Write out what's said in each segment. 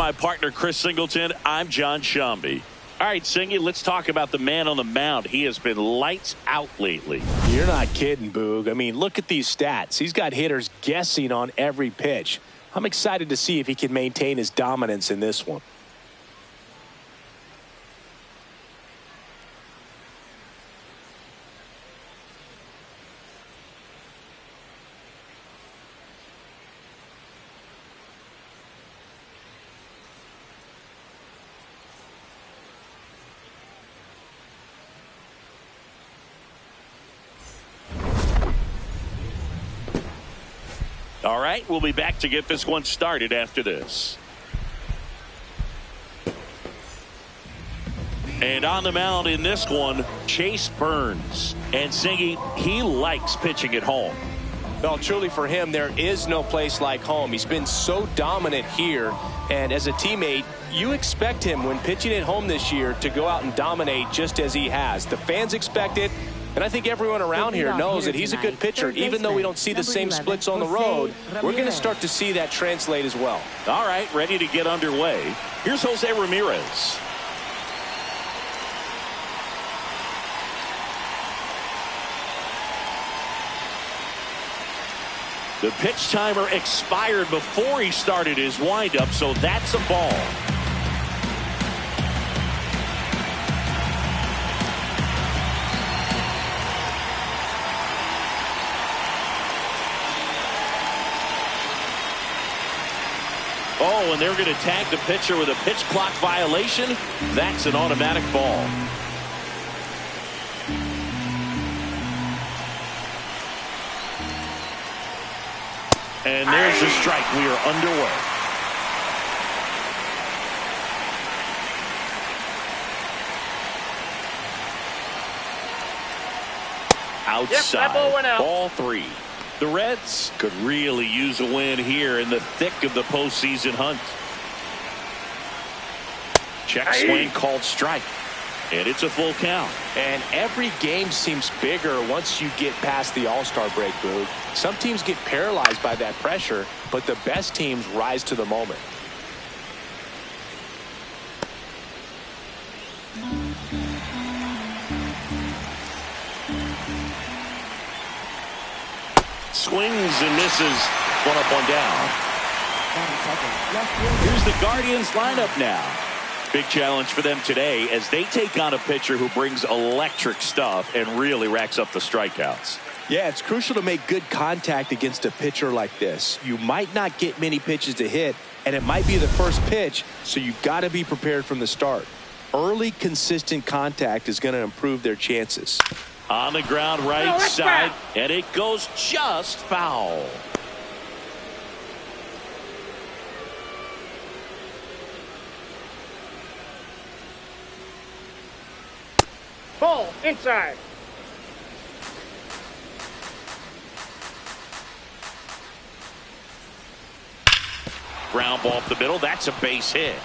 my partner, Chris Singleton. I'm John Shambi. All right, Singy, let's talk about the man on the mound. He has been lights out lately. You're not kidding, Boog. I mean, look at these stats. He's got hitters guessing on every pitch. I'm excited to see if he can maintain his dominance in this one. All right, we'll be back to get this one started after this. And on the mound in this one, Chase Burns. And Singy, he likes pitching at home. Well, truly for him, there is no place like home. He's been so dominant here. And as a teammate, you expect him when pitching at home this year to go out and dominate just as he has. The fans expect it. And I think everyone around here knows that he's a good pitcher. Even though we don't see the same splits on the road, we're going to start to see that translate as well. All right, ready to get underway. Here's Jose Ramirez. The pitch timer expired before he started his windup, so that's a ball. Oh, and they're going to tag the pitcher with a pitch clock violation. That's an automatic ball. And there's the strike. We are underway. Outside. Ball 3. The Reds could really use a win here in the thick of the postseason hunt. Check swing called strike. And it's a full count. And every game seems bigger once you get past the All-Star break, Boog. Some teams get paralyzed by that pressure, but the best teams rise to the moment. Swings and misses. One up, one down. Here's the Guardians lineup now. Big challenge for them today as they take on a pitcher who brings electric stuff and really racks up the strikeouts. Yeah, it's crucial to make good contact against a pitcher like this. You might not get many pitches to hit, and it might be the first pitch, so you've got to be prepared from the start. Early, consistent contact is going to improve their chances. On the ground, right side, and it goes just foul. Ball inside. Ground ball up the middle. That's a base hit.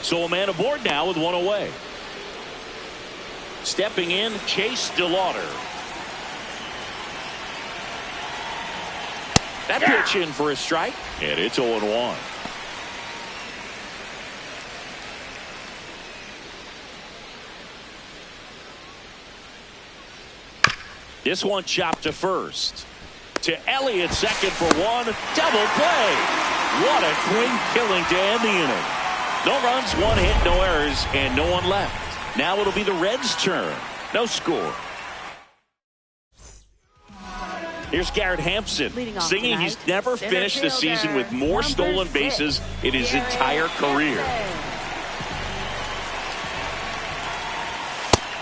So a man aboard now with one away. Stepping in, Chase DeLauder. That pitch in for a strike, and it's 0-1. This one chopped to first. To Elly at second for one. Double play. What a clean killing to end the inning. No runs, one hit, no errors, and no one left. Now it'll be the Reds' turn. No score. Here's Garrett Hampson singing he's never finished the season with more stolen bases in his entire career.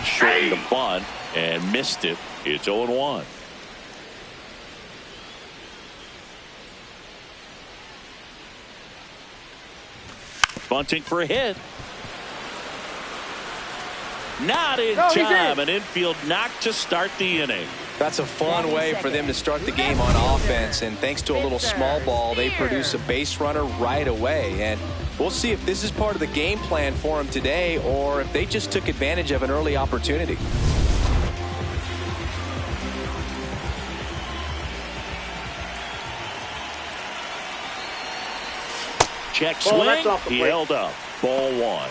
Shortened the bunt and missed it. It's 0-1. Bunting for a hit. Not in time. An infield knock to start the inning. That's a fun way for them to start the game on offense, and thanks to a little small ball, they produce a base runner right away. And we'll see if this is part of the game plan for them today or if they just took advantage of an early opportunity. Check Ball, swing. that's off the He plate. held up. Ball one.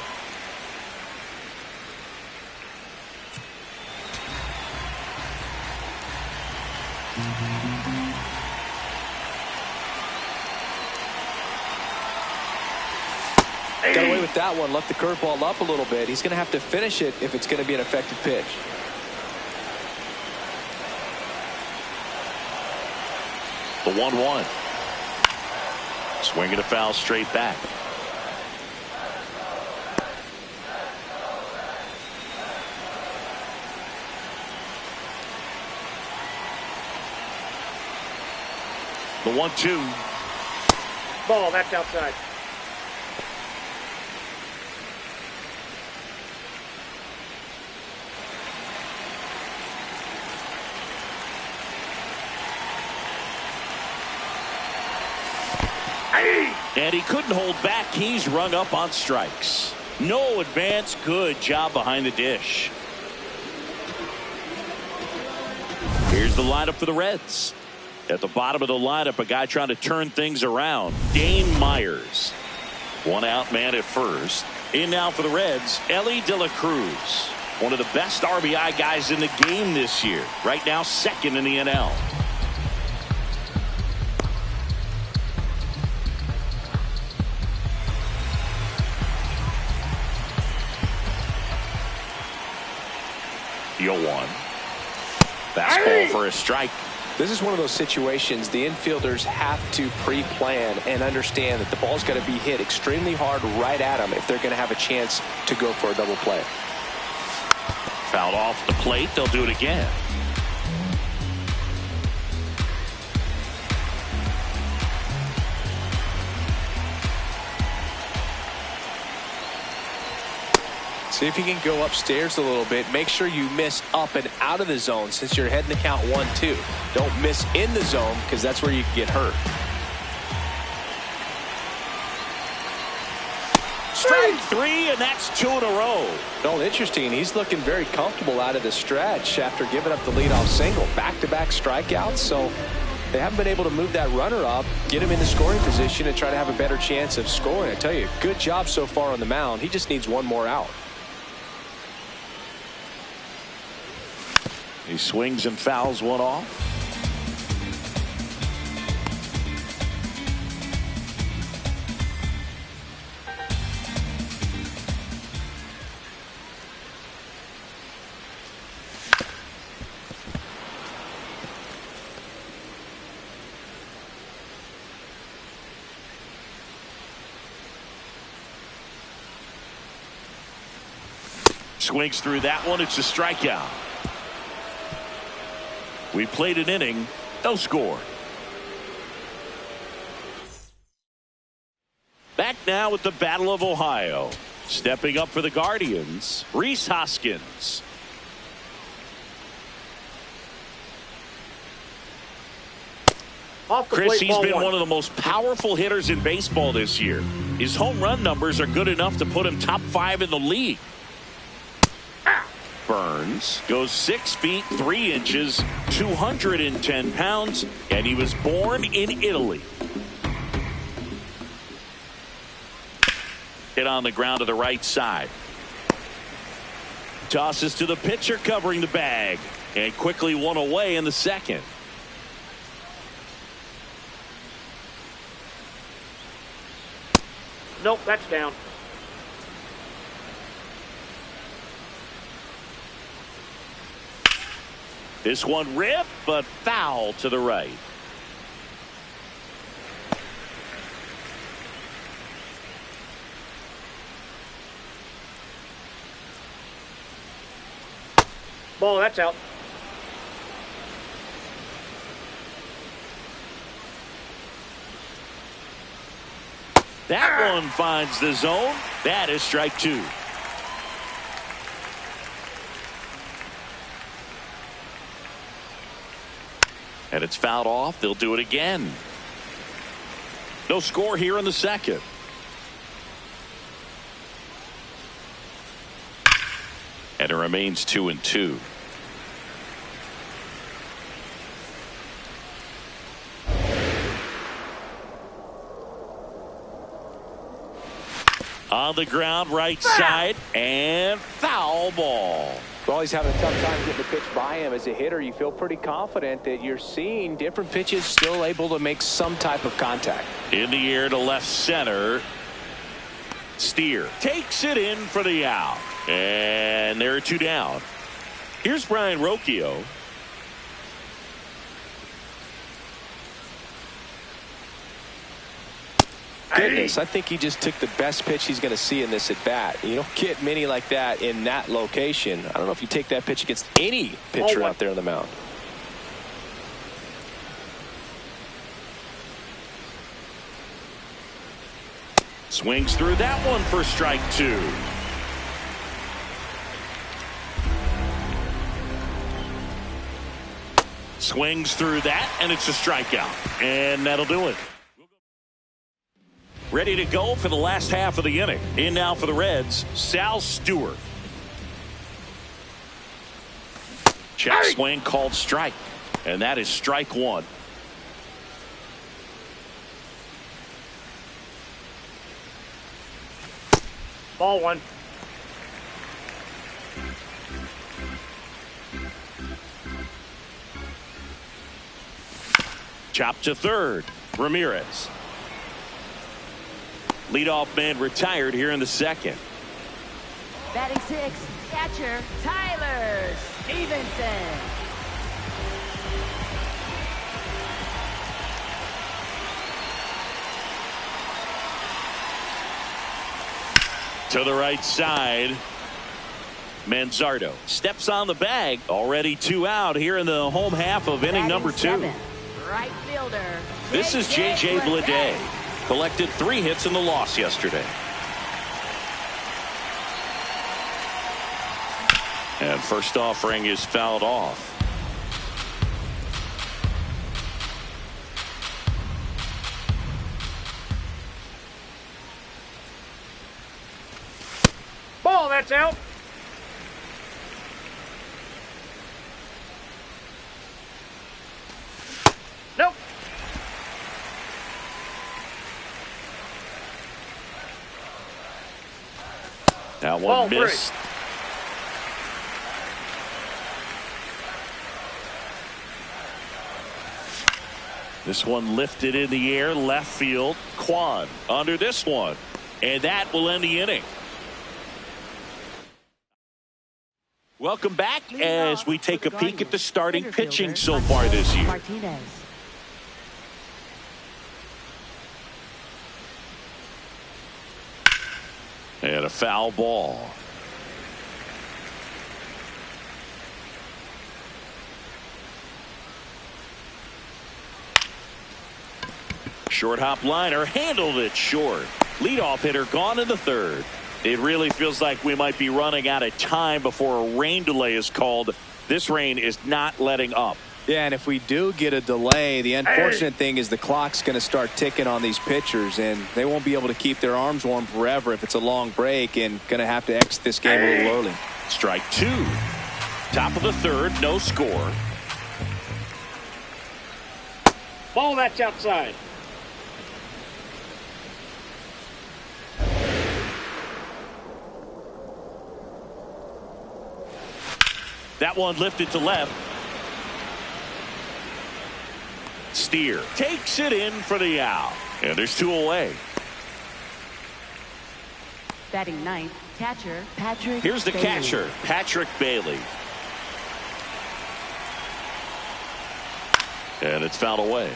Got away with that one. Left the curveball up a little bit. He's going to have to finish it if it's going to be an effective pitch. The 1-1. Swinging a foul straight back. The 1-2. Ball, that's outside. And he couldn't hold back. He's rung up on strikes. No advance. Good job behind the dish. Here's the lineup for the Reds. At the bottom of the lineup, a guy trying to turn things around. Dane Myers. One out man at first. In now for the Reds, Elly de la Cruz. One of the best RBI guys in the game this year. Right now, second in the NL. The 0-1. Fastball for a strike. This is one of those situations the infielders have to pre-plan and understand that the ball's got to be hit extremely hard right at them if they're going to have a chance to go for a double play. Fouled off the plate. They'll do it again. See if you can go upstairs a little bit. Make sure you miss up and out of the zone since you're heading to count 1-2. Don't miss in the zone because that's where you can get hurt. Strike three, and that's 2 in a row. Well, interesting. He's looking very comfortable out of the stretch after giving up the leadoff single. Back-to-back strikeouts, so they haven't been able to move that runner up, get him in the scoring position, and try to have a better chance of scoring. I tell you, good job so far on the mound. He just needs one more out. He swings and fouls one off. Swings through that one. It's a strikeout. We played an inning, no score. Back now at the Battle of Ohio. Stepping up for the Guardians, Rhys Hoskins. Off the Chris, plate, he's ball been one. one of the most powerful hitters in baseball this year. His home run numbers are good enough to put him top 5 in the league. Burns goes 6 feet 3 inches, 210 pounds, and he was born in Italy. Hit on the ground to the right side. Tosses to the pitcher covering the bag, and quickly one away in the second. Nope, that's down. This one ripped, but foul to the right. Ball, that's out. That one finds the zone. That is strike 2. And it's fouled off. They'll do it again. No score here in the second. And it remains 2-2. On the ground, right side, and foul ball. Well, he's having a tough time getting the pitch by him. As a hitter, you feel pretty confident that you're seeing different pitches still able to make some type of contact. In the air to left center. Steer takes it in for the out. And there are 2 down. Here's Brian Rocchio. Goodness, I think he just took the best pitch he's going to see in this at bat. You don't get many like that in that location. I don't know if you take that pitch against any pitcher out there on the mound. Swings through that one for strike 2. Swings through that, and it's a strikeout. And that'll do it. Ready to go for the last half of the inning. In now for the Reds, Sal Stewart. Check swing called strike. And that is strike 1. Ball 1. Chop to third. Ramirez. Leadoff man retired here in the second. Batting 6, catcher Tyler Stevenson. To the right side. Manzardo steps on the bag. Already 2 out here in the home half of inning number 2. 7, right fielder. This is J.J. Bleday. Collected 3 hits in the loss yesterday. And first offering is fouled off. Ball, that's out. Nope. That one missed. This one lifted in the air, left field. Kwan under this one. And that will end the inning. Welcome back as we take a peek at the starting pitching so far this year. Martinez. And a foul ball. Short hop liner handled it short. Leadoff hitter gone in the third. It really feels like we might be running out of time before a rain delay is called. This rain is not letting up. Yeah, and if we do get a delay, the unfortunate thing is the clock's going to start ticking on these pitchers, and they won't be able to keep their arms warm forever if it's a long break, and going to have to exit this game a little early. Strike 2. Top of the third, no score. Ball, that's outside. That one lifted to left. Steer takes it in for the out. And there's 2 away. Batting 9th, catcher Patrick Here's the Bailey. catcher, Patrick Bailey. And it's fouled away.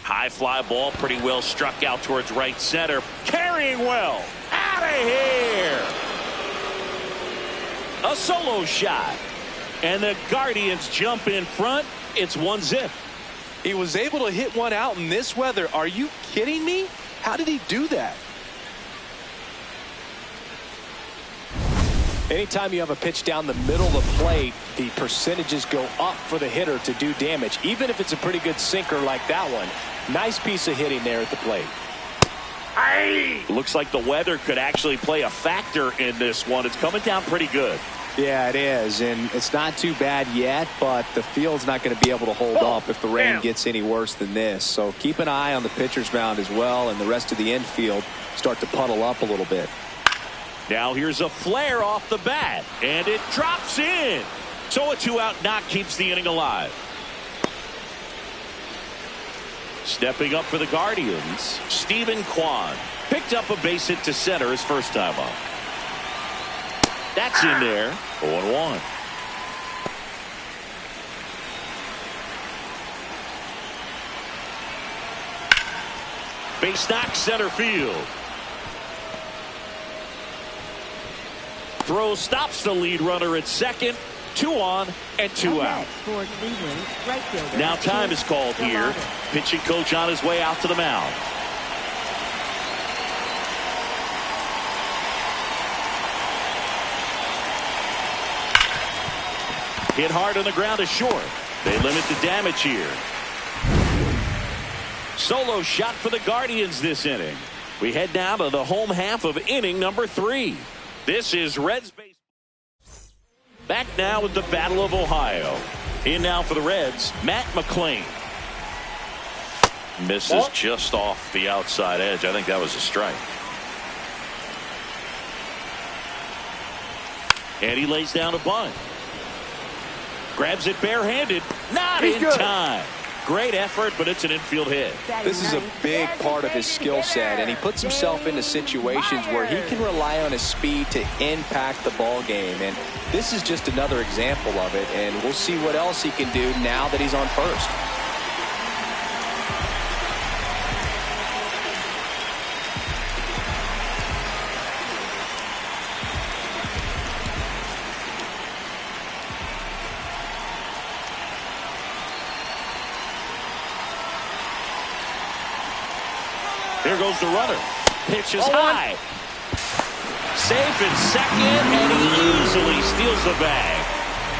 High fly ball, pretty well struck out towards right center. Carrying well. Out of here. A solo shot. And the Guardians jump in front. It's 1-0. He was able to hit one out in this weather. Are you kidding me? How did he do that? Anytime you have a pitch down the middle of the plate, the percentages go up for the hitter to do damage, even if it's a pretty good sinker like that one. Nice piece of hitting there at the plate. Looks like the weather could actually play a factor in this one. It's coming down pretty good. Yeah, it is, and it's not too bad yet, but the field's not going to be able to hold up if the rain gets any worse than this. So keep an eye on the pitcher's mound as well, and the rest of the infield start to puddle up a little bit. Now here's a flare off the bat, and it drops in. So a 2-out knock keeps the inning alive. Stepping up for the Guardians, Stephen Kwan picked up a base hit to center his first time up. That's in there. 0-1. Base knock center field. Throw stops the lead runner at second. 2 on and 2 out. Now time is called here. Pitching coach on his way out to the mound. Hit hard on the ground to short. They limit the damage here. Solo shot for the Guardians this inning. We head now to the home half of inning number 3. This is Reds baseball. Back now with the Battle of Ohio. In now for the Reds, Matt McClain. Misses just off the outside edge. I think that was a strike. And he lays down a bunt. Grabs it barehanded. Not in time. Great effort, but it's an infield hit. This is a big part of his skill set, and he puts himself into situations where he can rely on his speed to impact the ball game. And this is just another example of it, and we'll see what else he can do now that he's on first. Here goes the runner. Pitch is high. Safe at second, and he easily steals the bag.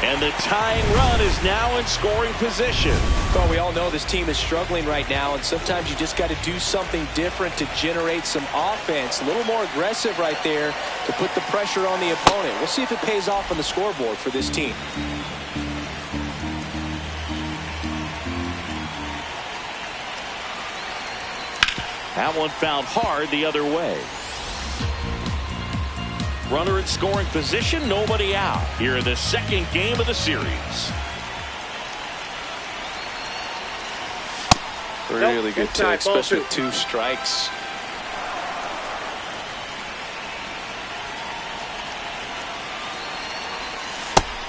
And the tying run is now in scoring position. Well, we all know this team is struggling right now, and sometimes you just got to do something different to generate some offense. A little more aggressive right there to put the pressure on the opponent. We'll see if it pays off on the scoreboard for this team. That one found hard the other way. Runner in scoring position, nobody out. Here in the second game of the series. Really good take, especially with 2 strikes.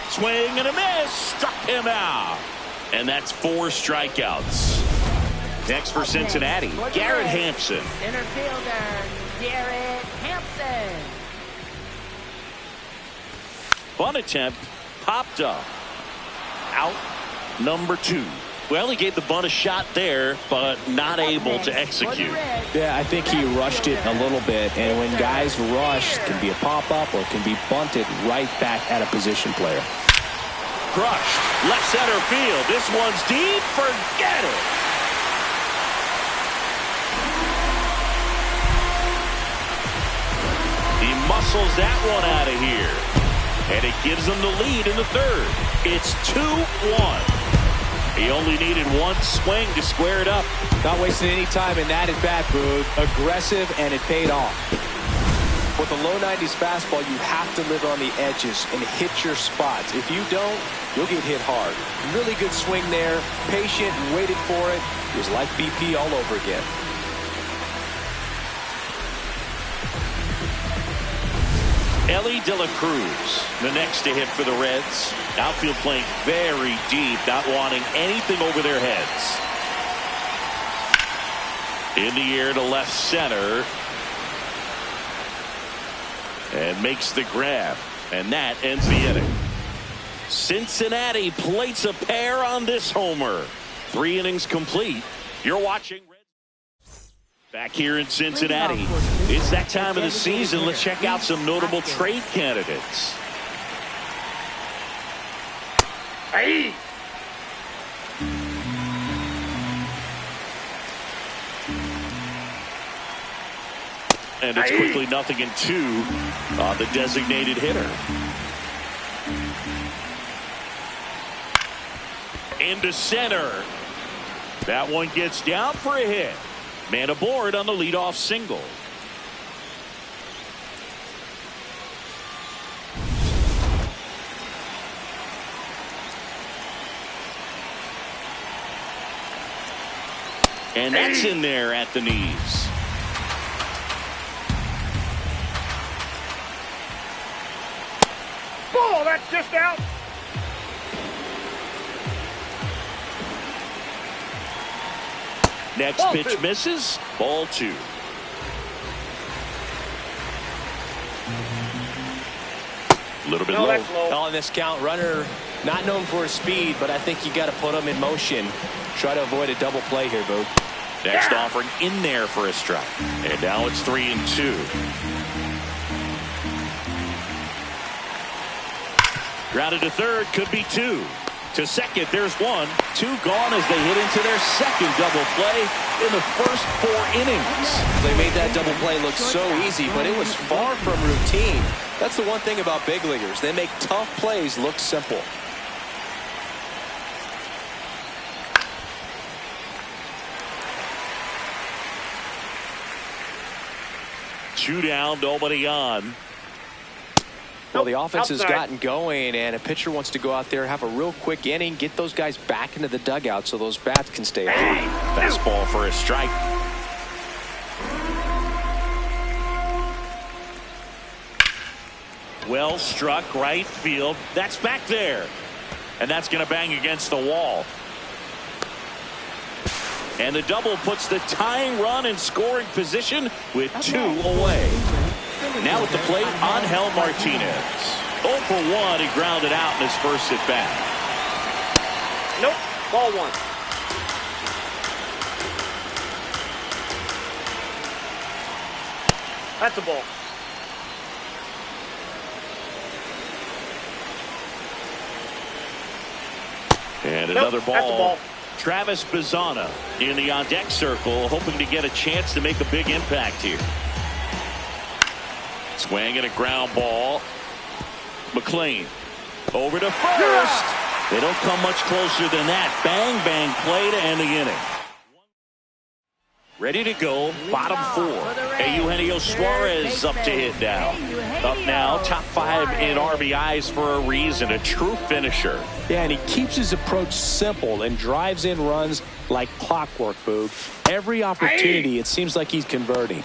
Swing and a miss. Struck him out. And that's 4 strikeouts. Next for Cincinnati, Garrett Hampson. Center fielder, Garrett Hampson. Bunt attempt, popped up. Out number 2. Well, he gave the bunt a shot there, but not able to execute. Yeah, I think he rushed it a little bit, and when guys rush, it can be a pop-up or it can be bunted right back at a position player. Crushed, left center field. This one's deep, forget it. He muscles that one out of here. And it gives them the lead in the 3rd. It's 2-1. He only needed 1 swing to square it up. Not wasting any time in that at-bat, Boog. Aggressive, and it paid off. With a low 90s fastball, you have to live on the edges and hit your spots. If you don't, you'll get hit hard. Really good swing there. Patient, waited for it. It was like BP all over again. Elly De La Cruz, the next to hit for the Reds. Outfield playing very deep, not wanting anything over their heads. In the air to left center. And makes the grab. And that ends the inning. Cincinnati plates a pair on this homer. 3 innings complete. You're watching back here in Cincinnati. It's that time of the season. Let's check out some notable trade candidates. Hey! And it's quickly 0-2 on the designated hitter. into center. That one gets down for a hit. Man aboard on the leadoff single. And that's in there at the knees. Ball, that's just out. Next Ball pitch two. misses. Ball 2. A little bit No, low. that's low. On this count, runner not known for his speed, but I think you got to put him in motion. Try to avoid a double play here, Boog. Next offering in there for a strike. And now it's 3-2. Grounded to third, could be 2. To second, there's 1. 2 gone as they hit into their second double play in the first 4 innings. They made that double play look so easy, but it was far from routine. That's the one thing about big leaguers. They make tough plays look simple. Two down, nobody on. Well, the offense has outside. gotten going, and a pitcher wants to go out there, have a real quick inning, get those guys back into the dugout so those bats can stay hot. Fastball for a strike. Well struck right field. That's back there. And that's going to bang against the wall. And the double puts the tying run in scoring position with 2 away. Now at the plate, Angel Martinez. 0 for 1. He grounded out in his first at bat. Nope. Ball 1. That's a ball. And Nope, another that's a ball. Travis Bazzana in the on-deck circle, hoping to get a chance to make a big impact here. Swing and a ground ball. McLean over to first. They don't come much closer than that. Bang, bang play to end the inning. Ready to go, bottom 4. Eugenio Suarez up to hit now. Up now, top 5 in RBIs for a reason, a true finisher. Yeah, and he keeps his approach simple and drives in runs like clockwork, Boog. Every opportunity, it seems like he's converting.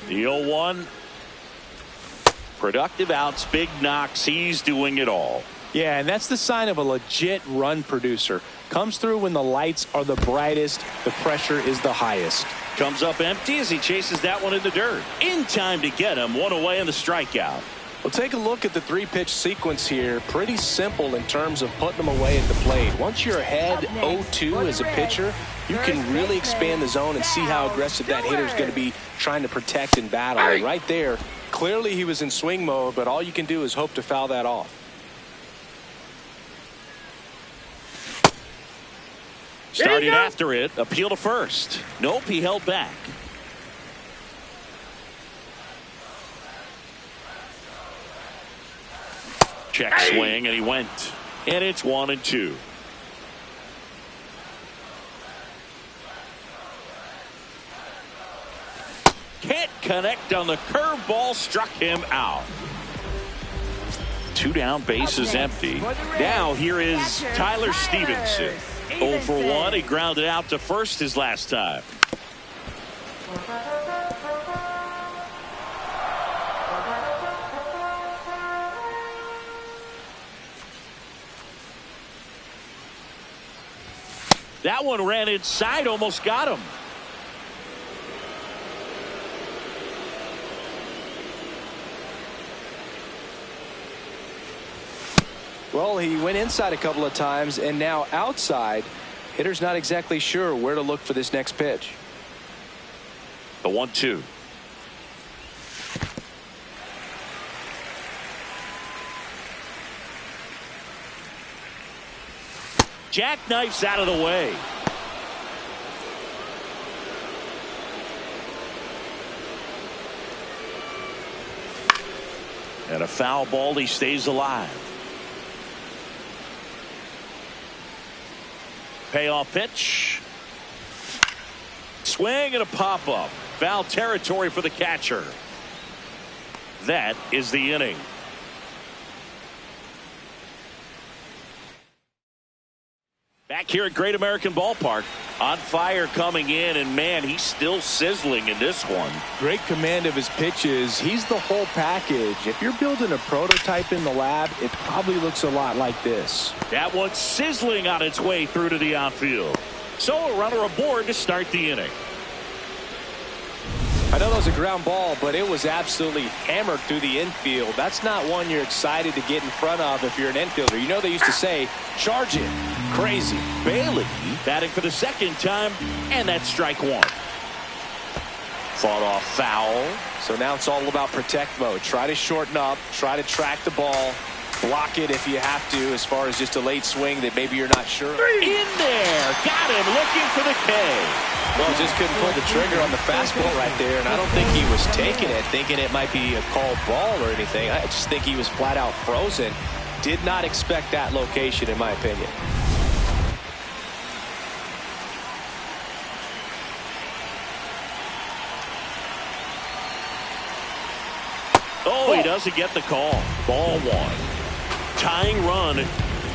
The 0-1. Productive outs, big knocks. He's doing it all. Yeah, and that's the sign of a legit run producer. Comes through when the lights are the brightest, the pressure is the highest. Comes up empty as he chases that one in the dirt. In time to get him. 1 away in the strikeout. Well, take a look at the 3-pitch sequence here. Pretty simple in terms of putting them away at the plate. Once you're ahead 0-2 as a pitcher, you can really expand the zone and see how aggressive that hitter is going to be trying to protect and battle. And right there, clearly he was in swing mode, but all you can do is hope to foul that off. Starting after it, appeal to first. Nope, he held back. Check swing, and he went. And it's 1-2. Can't connect on the curveball, struck him out. 2 down, base is empty. Now here is Tyler Stevenson. 0 for 1. He grounded out to first his last time. That one ran inside, almost got him. Well, he went inside a couple of times and now outside. Hitter's not exactly sure where to look for this next pitch. The 1-2. Jackknifes out of the way. And a foul ball. He stays alive. Payoff pitch. Swing and a pop-up. Foul territory for the catcher. That is the inning. Back here at Great American Ballpark. On fire coming in, and man, he's still sizzling in this one. Great command of his pitches. He's the whole package. If you're building a prototype in the lab, it probably looks a lot like this. That one's sizzling on its way through to the outfield. So a runner aboard to start the inning. I know that was a ground ball, but it was absolutely hammered through the infield. That's not one you're excited to get in front of if you're an infielder. You know they used to say, charge it. Crazy. Bailey batting for the second time, and that's strike one. Fought off foul. So now it's all about protect mode. Try to shorten up, try to track the ball, block it if you have to, as far as just a late swing that maybe you're not sure. In there. Got him looking for the K. Well, just couldn't pull the trigger on the fastball right there, and I don't think he was taking it, thinking it might be a called ball or anything. I just think he was flat out frozen. Did not expect that location, in my opinion. Oh, he doesn't get the call. Ball one. Tying run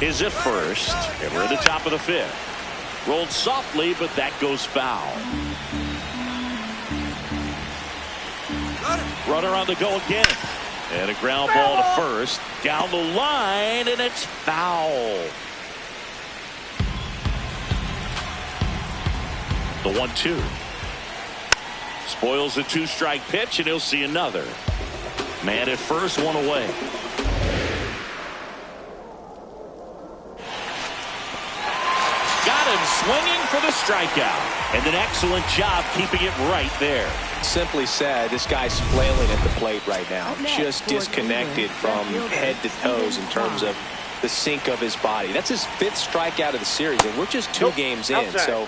is at first, and we're at the top of the fifth. Rolled softly, but that goes foul. Runner on the go again. And a ground ball to first. Down the line, and it's foul. The 1-2. Spoils the two-strike pitch, and he'll see another. Man at first, one away. Got him swinging for the strikeout. And an excellent job keeping it right there. Simply said, this guy's flailing at the plate right now. Just disconnected from head to toes in terms of the sink of his body. That's his fifth strikeout of the series, and we're just two games in. So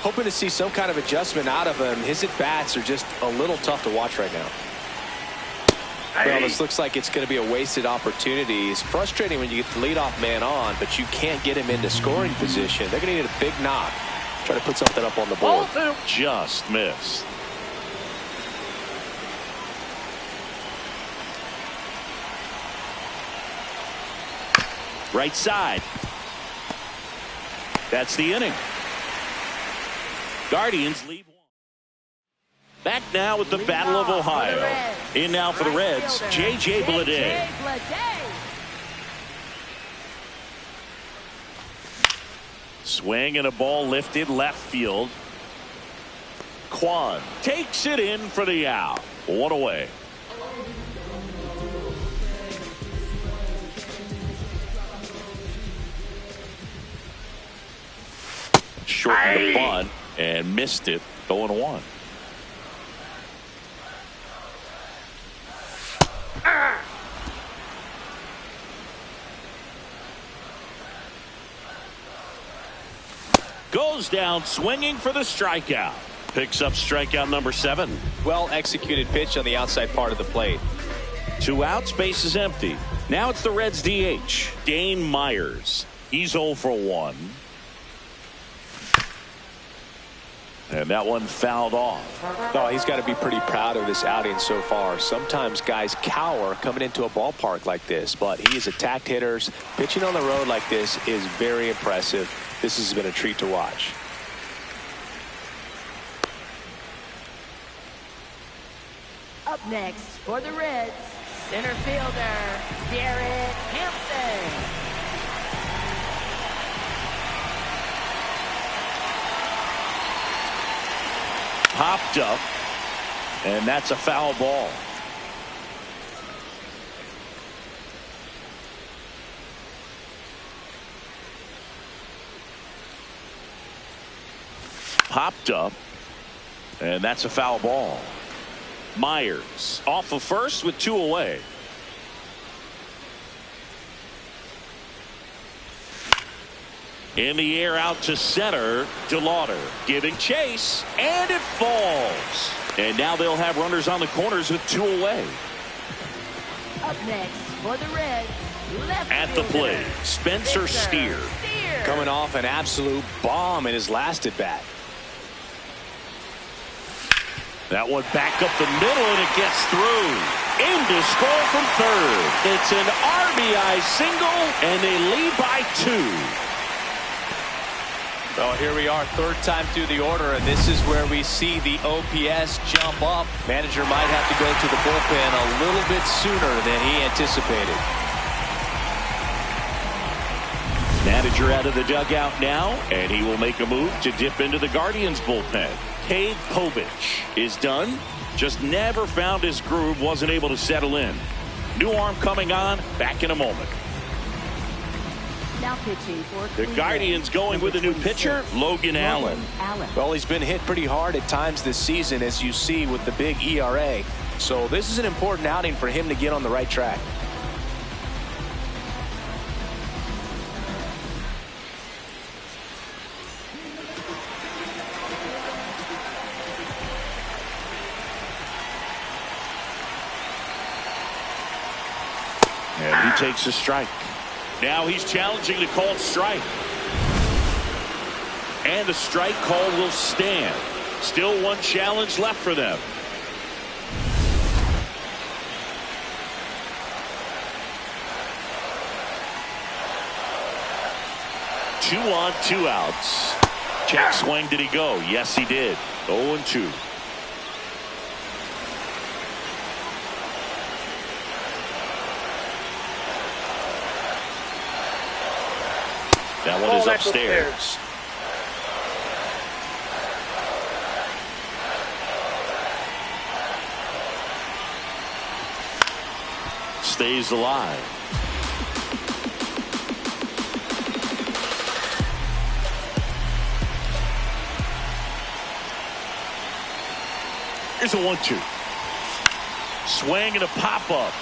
hoping to see some kind of adjustment out of him. His at-bats are just a little tough to watch right now. Well, this looks like it's going to be a wasted opportunity. It's frustrating when you get the leadoff man on, but you can't get him into scoring position. They're going to need a big knock. Try to put something up on the board. Just missed. Right side. That's the inning. Guardians leave one. Back now with the Battle of Ohio. In now for the Reds, J.J. Bleday. Swing and a ball lifted left field. Kwan takes it in for the out. One away. Shortened the bunt and missed it. 0-1. Goes down swinging for the strikeout. Picks up strikeout number 7. Well executed pitch on the outside part of the plate. 2 outs, base is empty. Now it's the Reds DH, Dane Myers. He's 0 for 1. And that one fouled off. Oh, he's got to be pretty proud of this outing so far. Sometimes guys cower coming into a ballpark like this, but he has attacked hitters. Pitching on the road like this is very impressive. This has been a treat to watch. Up next for the Reds, center fielder, Garrett Hampson. Popped up, and that's a foul ball. Popped up, and that's a foul ball. Myers off of first with 2 away. In the air out to center. DeLauder giving chase, and it falls. And now they'll have runners on the corners with 2 away. Up next for the Reds, left At the fielder, plate, Spencer Steer. Coming off an absolute bomb in his last at bat. That one back up the middle, and it gets through. In to score from third. It's an RBI single, and they lead by 2. Well, here we are, third time through the order, and this is where we see the OPS jump up. Manager might have to go to the bullpen a little bit sooner than he anticipated. Manager out of the dugout now, and he will make a move to dip into the Guardians bullpen. Cade Povich is done. Just never found his groove, wasn't able to settle in. New arm coming on, back in a moment. Now pitching for The Guardians going with a new pitcher, Logan Allen. Well, he's been hit pretty hard at times this season, as you see with the big ERA. So this is an important outing for him to get on the right track. And he takes a strike. Now he's challenging the called strike. And the strike call will stand. Still one challenge left for them. Two on, 2 outs. Check swing, did he go? Yes, he did. 0-2. That one is upstairs. Stays alive. Here's a 1-2. Swing and a pop-up.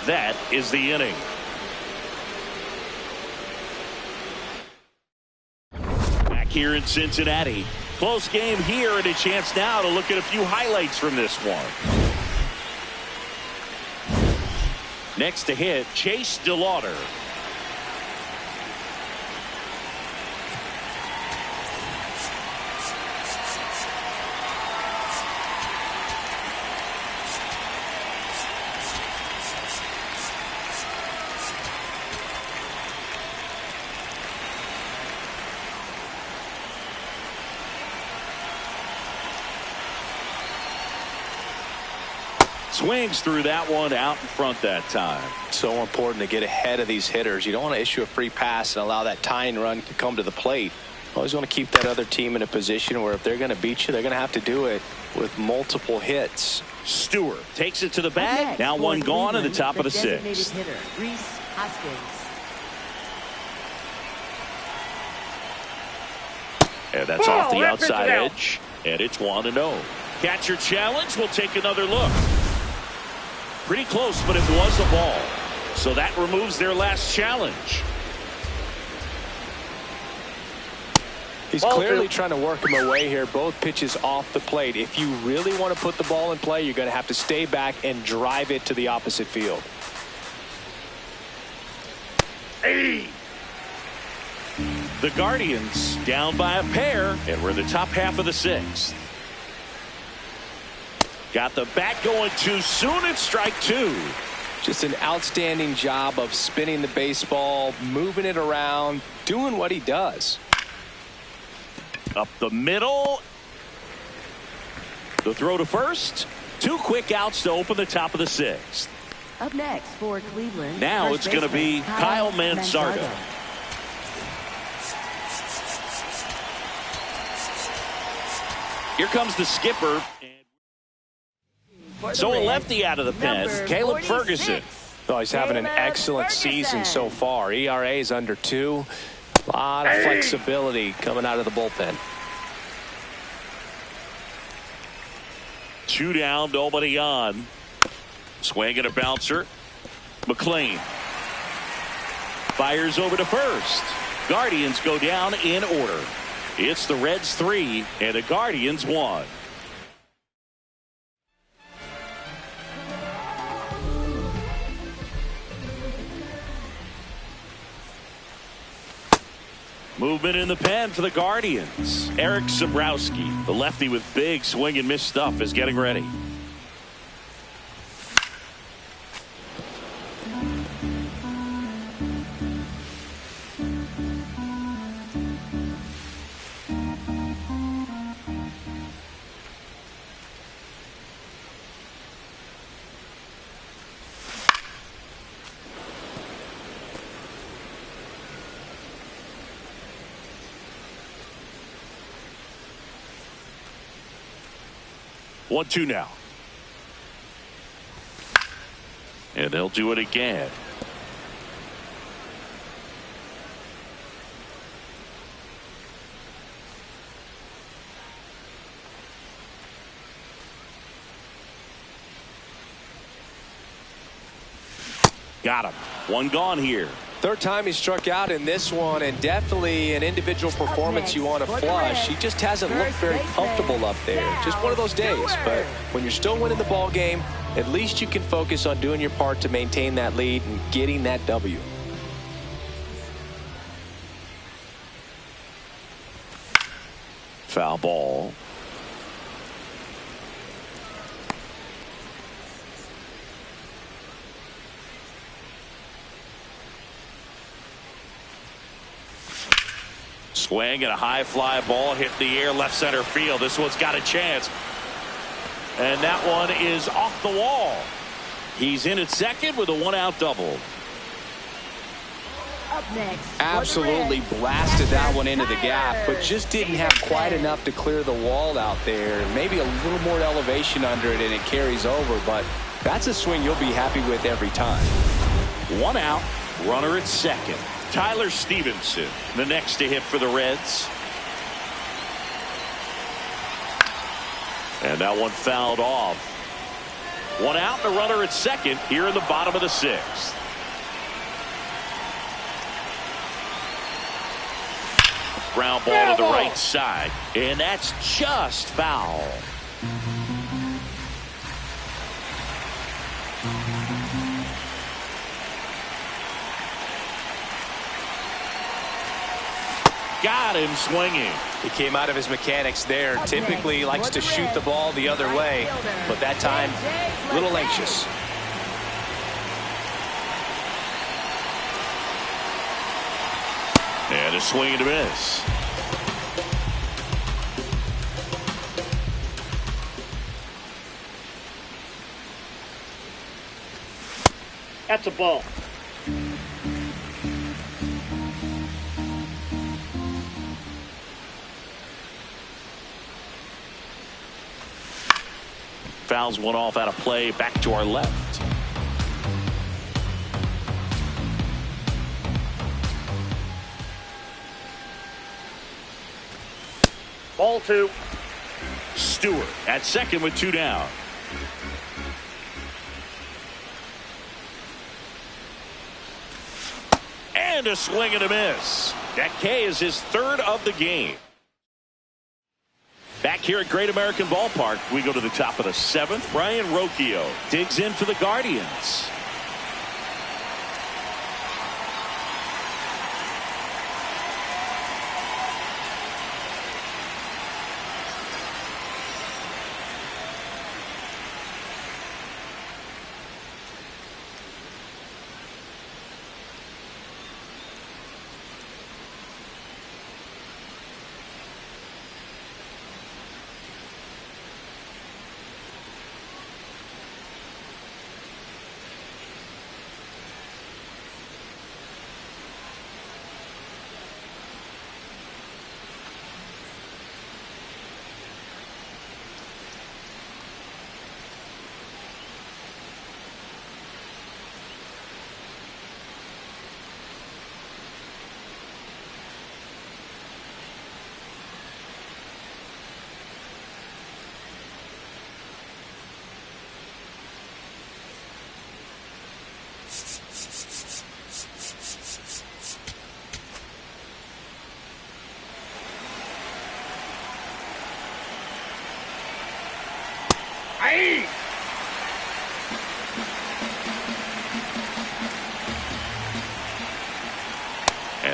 That is the inning. Back here in Cincinnati. Close game here, and a chance now to look at a few highlights from this one. Next to hit, Chase DeLauder. Swings through that one, out in front that time. So important to get ahead of these hitters. You don't want to issue a free pass and allow that tying run to come to the plate. Always want to keep that other team in a position where if they're going to beat you, they're going to have to do it with multiple hits. Stewart takes it to the bag. Now one gone in the top of the 6th. Hitter, Reese Hoskins. And that's off the outside edge. And it's 1-0. Catcher challenge. We'll take another look. Pretty close, but it was a ball. So that removes their last challenge. He's clearly trying to work him away here. Both pitches off the plate. If you really want to put the ball in play, you're going to have to stay back and drive it to the opposite field. Hey! The Guardians down by a pair, and we're in the top half of the 6th. Got the bat going too soon. It's strike 2. Just an outstanding job of spinning the baseball, moving it around, doing what he does. Up the middle. The throw to first. 2 quick outs to open the top of the 6th. Up next for Cleveland. Now it's going to be Kyle Mansardo. Here comes the skipper. So a lefty out of the pen, Caleb Ferguson. Oh, he's having an excellent season so far. ERA is under 2. A lot of flexibility coming out of the bullpen. 2 down, nobody on. Swing and a bouncer. McLean fires over to first. Guardians go down in order. It's the Reds 3 and the Guardians 1. Movement in the pen for the Guardians. Eric Zabrowski, the lefty with big swing and miss stuff, is getting ready. One, two now. And they'll do it again. Got him. One gone here. Third time he struck out in this one, and definitely an individual performance you want to flush. He just hasn't looked very comfortable up there. Just one of those days. But when you're still winning the ball game, at least you can focus on doing your part to maintain that lead and getting that W. Foul ball. Swing and a high fly ball hit the air left center field. This one's got a chance. And that one is off the wall. He's in at second with a one-out double. Up next. Absolutely blasted that one into the gap, but just didn't have quite enough to clear the wall out there. Maybe a little more elevation under it and it carries over, but that's a swing you'll be happy with every time. One out, runner at second. Tyler Stevenson, the next to hit for the Reds. And that one fouled off. One out, and a runner at second here in the bottom of the sixth. Ground ball to the right side, and that's just foul. Got him swinging. He came out of his mechanics there. Typically likes to shoot the ball the other way, but that time a little anxious. And a swing and a miss. That's a ball. Fouls one off out of play, back to our left. Ball two. Stewart at second with two down. And a swing and a miss. That K is his third of the game. Back here at Great American Ballpark, we go to the top of the seventh. Brian Rocchio digs in for the Guardians.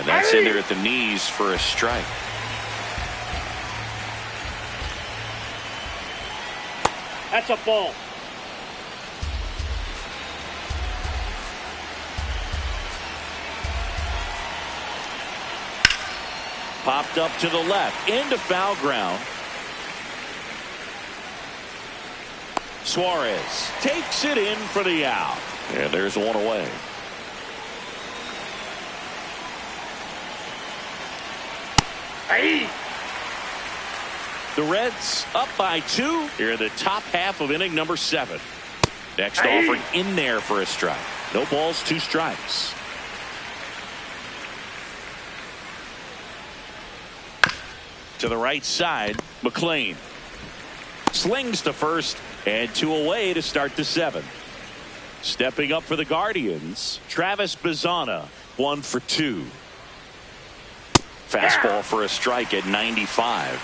And that's in there at the knees for a strike. That's a ball. Popped up to the left, into foul ground. Suarez takes it in for the out. And there's one away. Hey! The Reds up by 2 here in the top half of inning number 7. Next offering in there for a strike. No balls, 2 strikes. To the right side, McLean slings to first, and 2 away to start the 7th. Stepping up for the Guardians, Travis Bazzana, 1 for 2. Fastball for a strike at 95.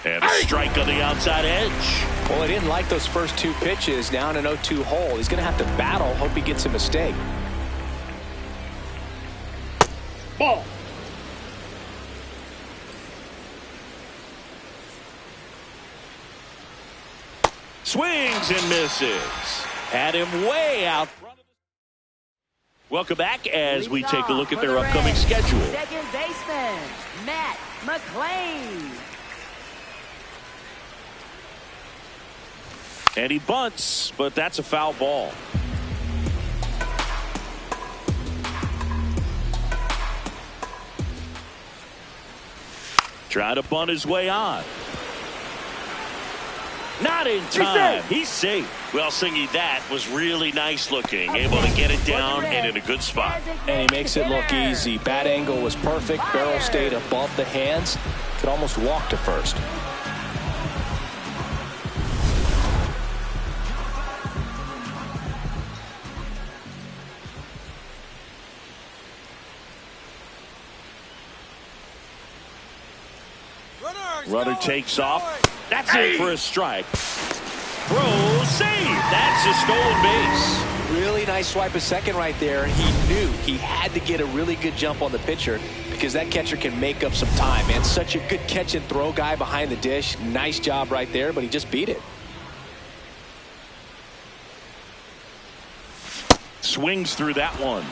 And a strike on the outside edge. Well, he didn't like those first 2 pitches. Now in an 0-2 hole, he's going to have to battle. Hope he gets a mistake. Ball. Swings and misses. Had him way out front. Welcome back as we take a look at their upcoming schedule. Second baseman, Matt McLean. And he bunts, but that's a foul ball. Trying to bunt his way on. Not in time. He's safe. Well, Singy, that was really nice looking. Able to get it down and in a good spot. And he makes it look easy. Bat angle was perfect. Barrel stayed above the hands. Could almost walk to first. Runner takes off. That's it for a strike. Throw, save. That's a stolen base. Really nice swipe of second right there. He knew he had to get a really good jump on the pitcher because that catcher can make up some time, man. Such a good catch and throw guy behind the dish. Nice job right there, but he just beat it. Swings through that one.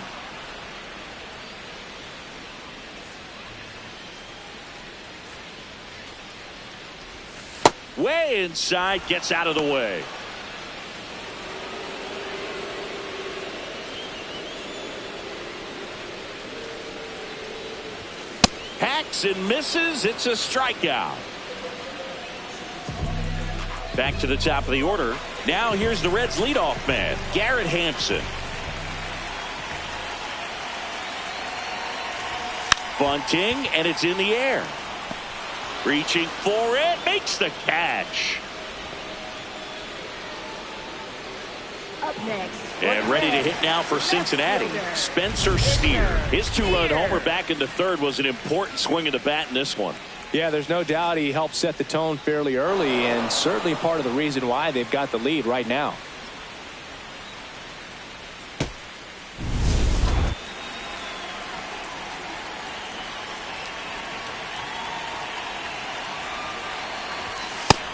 Way inside, gets out of the way. Hacks and misses. It's a strikeout. Back to the top of the order. Now here's the Reds leadoff man, Garrett Hampson. Bunting, and it's in the air. Reaching for it, makes the catch. Up next. And ready to hit now for Cincinnati, Spencer Steer. His 2-run homer back in the 3rd was an important swing of the bat in this one. Yeah, there's no doubt he helped set the tone fairly early, and certainly part of the reason why they've got the lead right now.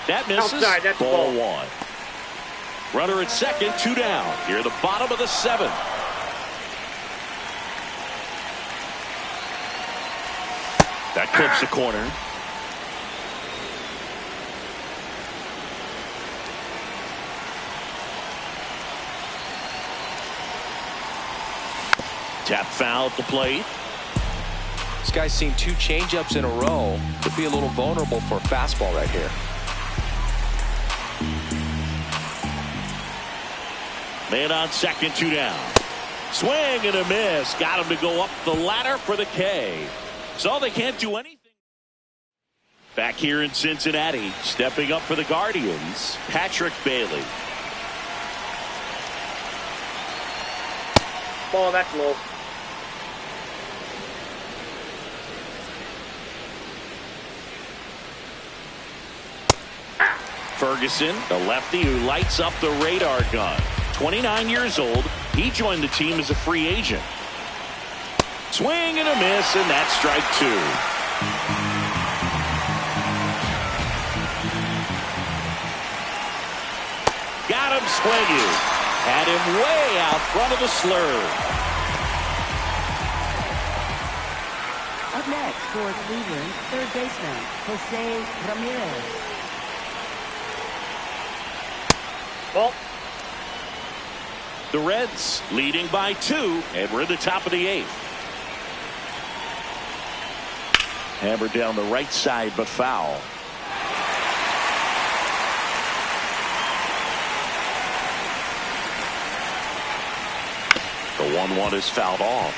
That misses. Outside, that's ball ball. 1. Runner at second, 2 down. Here the bottom of the 7th. That clips the corner. Tap foul at the plate. This guy's seen 2 changeups in a row. Could be a little vulnerable for a fastball right here. Man on second, 2 down. Swing and a miss. Got him to go up the ladder for the K. So they can't do anything. Back here in Cincinnati, stepping up for the Guardians, Patrick Bailey. Ball, that's low. Ferguson, the lefty who lights up the radar gun. 29 years old. He joined the team as a free agent. Swing and a miss, and that's strike two. Got him swinging. Had him way out front of the slur. Up next for Cleveland, third baseman, Jose Ramirez. Ball. The Reds leading by 2, and we're at the top of the 8th. Hammered down the right side, but foul. The 1-1 is fouled off.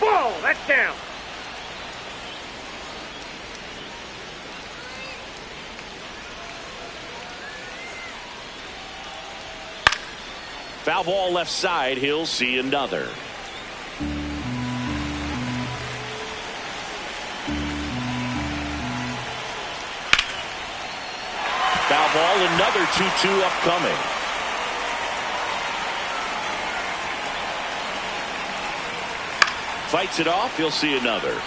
Ball. That's down. Foul ball left side. He'll see another. Foul ball, another 2-2 upcoming. Fights it off. He'll see another.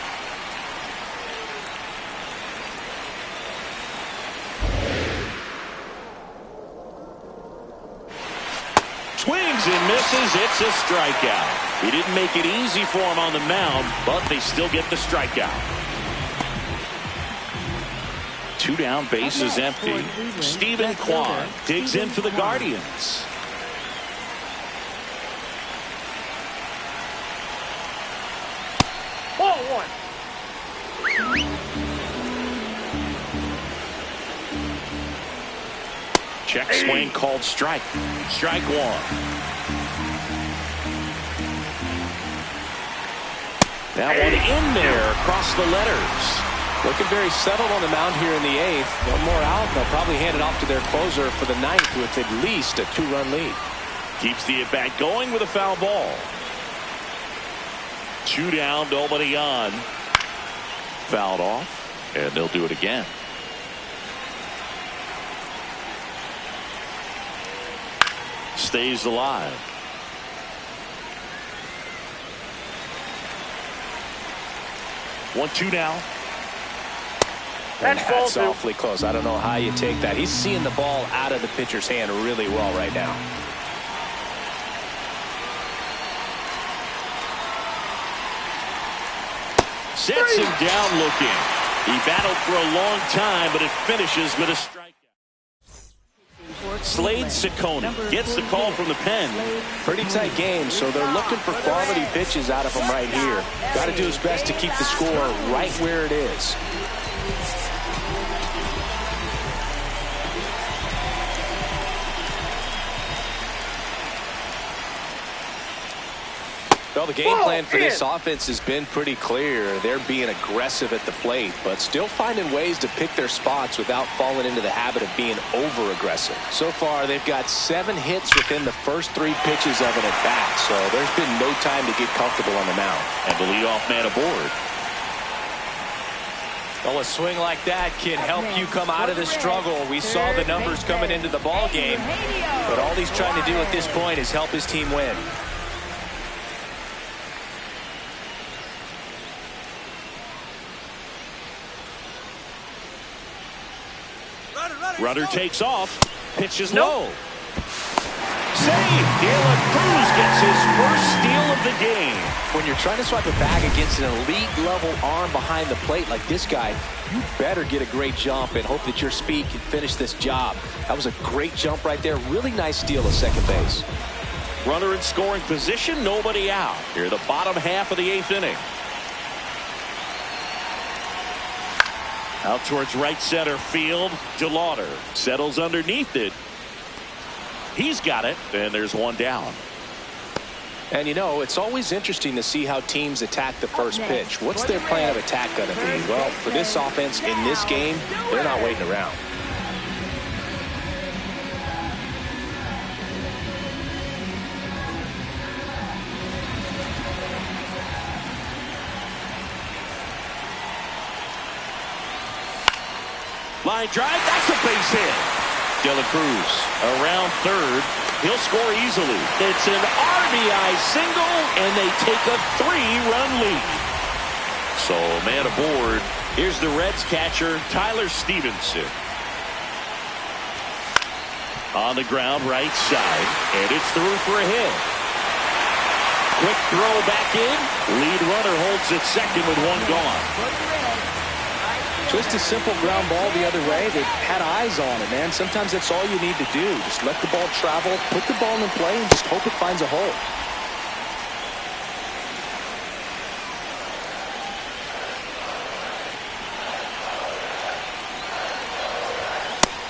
Swings and misses. It's a strikeout. He didn't make it easy for him on the mound, but they still get the strikeout. 2 down, bases empty. Stephen Kwan digs in for the Guardians. Ball 1. Check swing called strike. Strike 1. That one in there across the letters. Looking very settled on the mound here in the 8th. One more out. They'll probably hand it off to their closer for the 9th with at least a 2-run lead. Keeps the at-bat going with a foul ball. 2 down, nobody on. Fouled off, and they'll do it again. Stays alive. 1-2 now. That's awfully close. I don't know how you take that. He's seeing the ball out of the pitcher's hand really well right now. Sets him down looking. He battled for a long time, but it finishes with a strikeout. Slade Ciccone gets the call from the pen. Pretty tight game, so they're looking for quality pitches out of him right here. Got to do his best to keep the score right where it is. Well, the game plan for this offense has been pretty clear. They're being aggressive at the plate, but still finding ways to pick their spots without falling into the habit of being over-aggressive. So far, they've got 7 hits within the first 3 pitches of an at-bat, so there's been no time to get comfortable on the mound. And the leadoff man aboard. Well, a swing like that can help you come out of the struggle. We saw the numbers coming into the ball game, but all he's trying to do at this point is help his team win. Runner takes off. Pitch is low. Save. Dylan Cruz gets his first steal of the game. When you're trying to swipe a bag against an elite-level arm behind the plate like this guy, you better get a great jump and hope that your speed can finish this job. That was a great jump right there. Really nice steal at second base. Runner in scoring position, nobody out. Here, the bottom half of the 8th inning. Out towards right center field. DeLauder settles underneath it. He's got it, and there's one down. And you know, it's always interesting to see how teams attack the first pitch. What's their plan of attack going to be? Well, for this offense in this game, they're not waiting around. Line drive, that's a base hit. De La Cruz around third. He'll score easily. It's an RBI single, and they take a 3-run lead. So, man aboard. Here's the Reds catcher, Tyler Stevenson. On the ground, right side, and it's through for a hit. Quick throw back in. Lead runner holds at second with one gone. Just a simple ground ball the other way. They had eyes on it, man. Sometimes that's all you need to do. Just let the ball travel, put the ball in play, and just hope it finds a hole.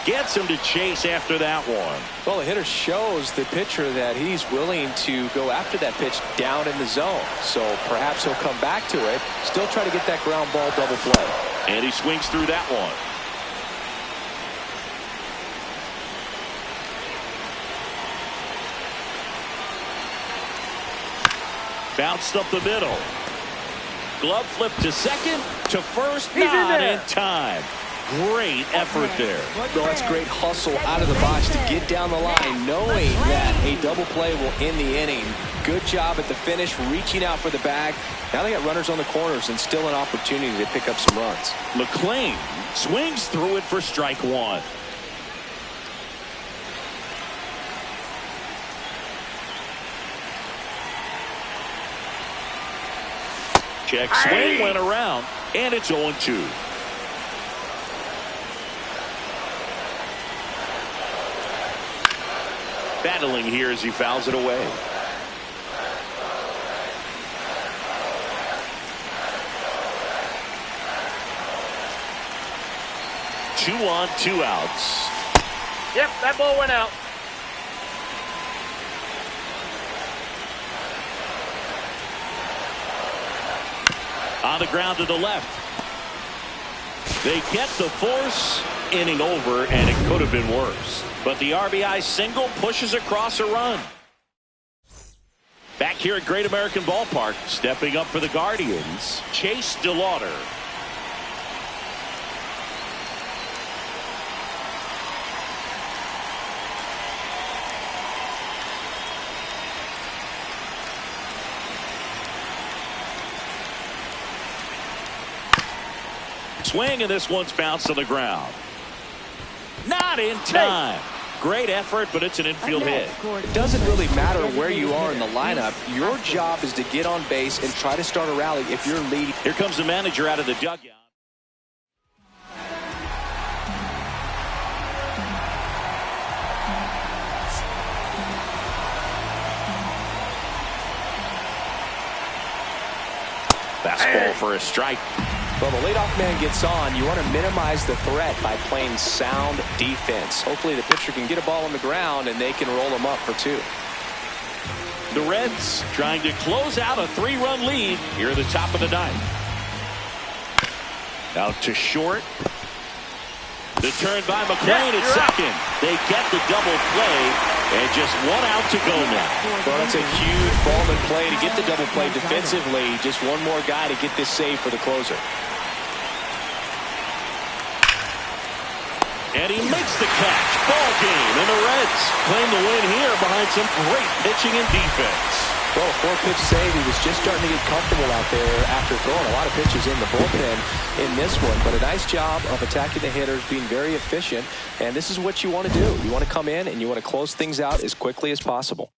Gets him to chase after that one. Well, the hitter shows the pitcher that he's willing to go after that pitch down in the zone. So perhaps he'll come back to it, still try to get that ground ball double play. And he swings through that one. Bounced up the middle. Glove flip to second, to first, not in time. Great effort there. Well, that's great hustle out of the box to get down the line, knowing that a double play will end the inning. Good job at the finish, reaching out for the bag. Now they got runners on the corners and still an opportunity to pick up some runs. McClain swings through it for strike one. Check swing went around, and it's 0-2. Battling here as he fouls it away. Two on, 2 outs. Yep, that ball went out. On the ground to the left. They get the force. Inning over, and it could have been worse. But the RBI single pushes across a run. Back here at Great American Ballpark, stepping up for the Guardians, Chase DeLauder. Swing, and this one's bounced on the ground. Not in time. Great effort, but it's an infield hit. It doesn't really matter where you are in the lineup. Your job is to get on base and try to start a rally if you're leading. Here comes the manager out of the dugout. Fastball for a strike. Well, the leadoff man gets on. You want to minimize the threat by playing sound defense. Hopefully the pitcher can get a ball on the ground and they can roll him up for 2. The Reds trying to close out a 3-run lead here at the top of the 9th. Out to short. The turn by McClain at second. They get the double play, and just 1 out to go now. Well, that's a huge ball in play to get the double play defensively. Just one more guy to get this save for the closer. And he makes the catch. Ball game, and the Reds claim the win here behind some great pitching and defense. Well, a 4-pitch save. He was just starting to get comfortable out there after throwing a lot of pitches in the bullpen in this one. But a nice job of attacking the hitters, being very efficient. And this is what you want to do. You want to come in and you want to close things out as quickly as possible.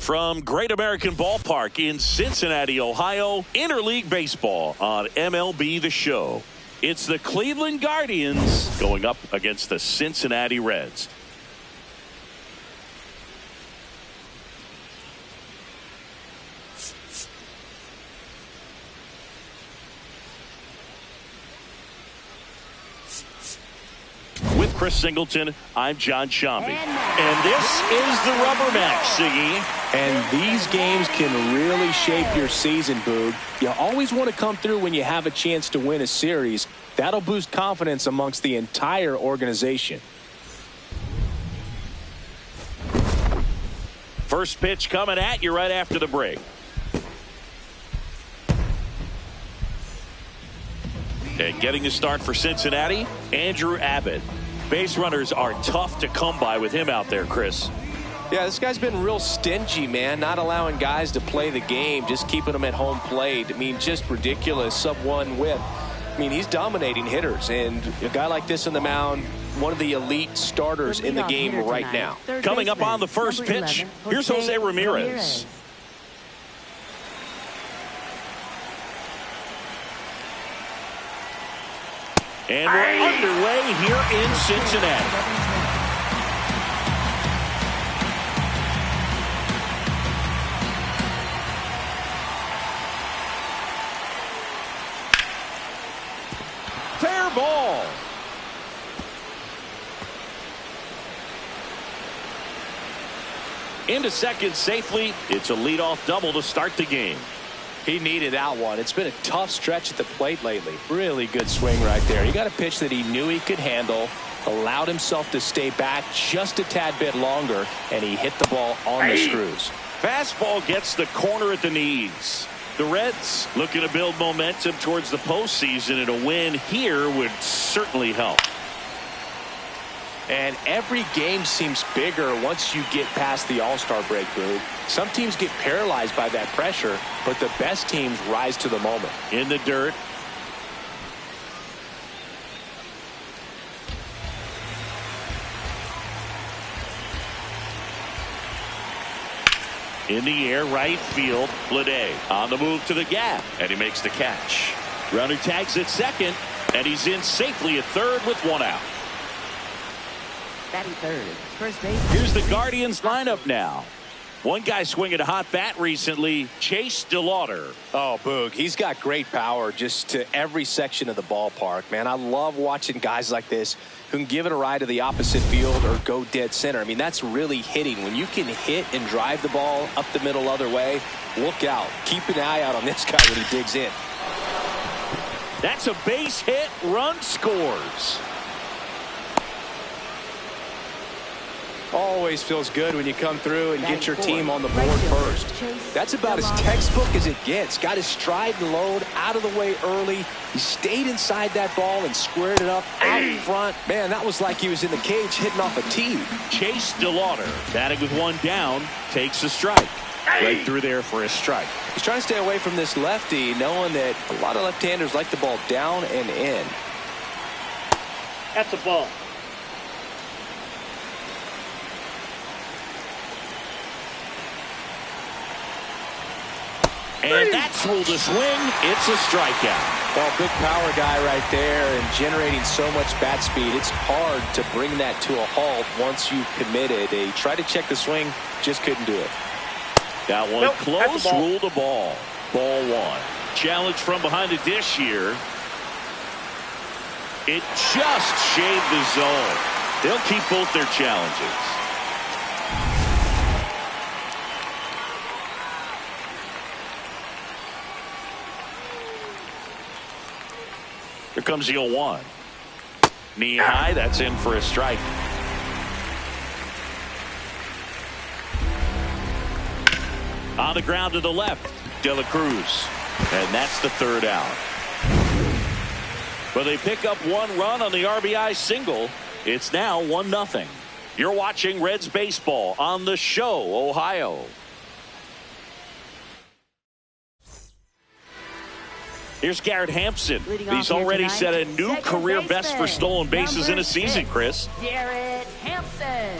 from Great American Ballpark in Cincinnati, Ohio, interleague baseball on MLB The Show. It's the Cleveland Guardians going up against the Cincinnati Reds. With Chris Singleton, I'm John Shambi. And this is the rubber match, Siggy. And these games can really shape your season, Boog. You always want to come through when you have a chance to win a series. That'll boost confidence amongst the entire organization. First pitch coming at you right after the break. And getting the start for Cincinnati, Andrew Abbott. Base runners are tough to come by with him out there, Chris. Yeah, this guy's been real stingy, man, not allowing guys to play the game, just keeping them at home plate. I mean, just ridiculous, sub-1 whip. I mean, he's dominating hitters, and a guy like this on the mound, one of the elite starters in the game right now. Coming up on the first pitch, here's Jose Ramirez. And we're underway here in Cincinnati. Fair ball. Into second safely. It's a leadoff double to start the game. He needed that one. It's been a tough stretch at the plate lately. Really good swing right there. He got a pitch that he knew he could handle, allowed himself to stay back just a tad bit longer, and he hit the ball on the screws. Fastball gets the corner at the knees. The Reds looking to build momentum towards the postseason, and a win here would certainly help. And every game seems bigger once you get past the All-Star break, Boog. Some teams get paralyzed by that pressure, but the best teams rise to the moment. In the dirt. In the air, right field, Bleday on the move to the gap, and he makes the catch. Runner tags at second, and he's in safely at third with one out. Batting third, first base. Here's the Guardians lineup now. One guy swinging a hot bat recently, Chase DeLauder. Oh, Boog, he's got great power just to every section of the ballpark, man. I love watching guys like this who can give it a ride to the opposite field or go dead center. I mean, that's really hitting. When you can hit and drive the ball up the middle other way, look out. Keep an eye out on this guy when he digs in. That's a base hit, run scores. Always feels good when you come through and get your team on the board first. That's about as textbook as it gets. Got his stride and load out of the way early. He stayed inside that ball and squared it up out in front. Man, that was like he was in the cage hitting off a tee. Chase DeLauder batting with one down, takes a strike. Right through there for a strike. He's trying to stay away from this lefty, knowing that a lot of left-handers like the ball down and in. That's a ball. And that's ruled a swing. It's a strikeout. Well, big power guy right there and generating so much bat speed. It's hard to bring that to a halt once you've committed. He tried to check the swing, just couldn't do it. That one close, ruled a ball. Ball one. Challenge from behind the dish here. It just shaved the zone. They'll keep both their challenges. Here comes the 0-1. Knee high, that's in for a strike. On the ground to the left, De La Cruz. And that's the third out. But they pick up one run on the RBI single. It's now 1-0. You're watching Reds baseball on The Show, Ohio. Here's Garrett Hampson. He's already set a new career best for stolen bases in a season, Chris. Garrett Hampson.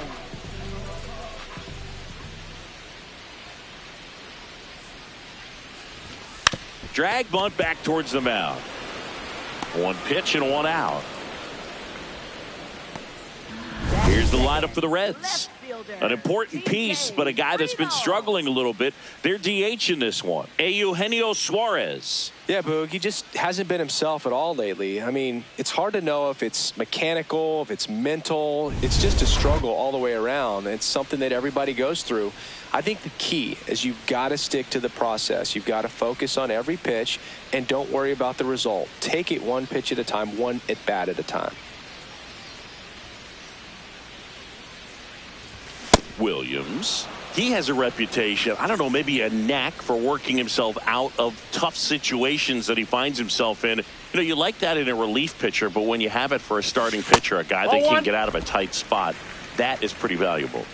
drag bunt back towards the mound. One pitch and one out. Here's the lineup for the Reds. An important piece, but a guy that's been struggling a little bit. They're DH in this one. Eugenio Suarez. Yeah, Boog, he just hasn't been himself at all lately. I mean, it's hard to know if it's mechanical, if it's mental. It's just a struggle all the way around. It's something that everybody goes through. I think the key is you've got to stick to the process. You've got to focus on every pitch and don't worry about the result. Take it one pitch at a time, one at bat at a time. Williams. He has a reputation, I don't know, maybe a knack for working himself out of tough situations that he finds himself in. You know, you like that in a relief pitcher, but when you have it for a starting pitcher, a guy that can get out of a tight spot, that is pretty valuable.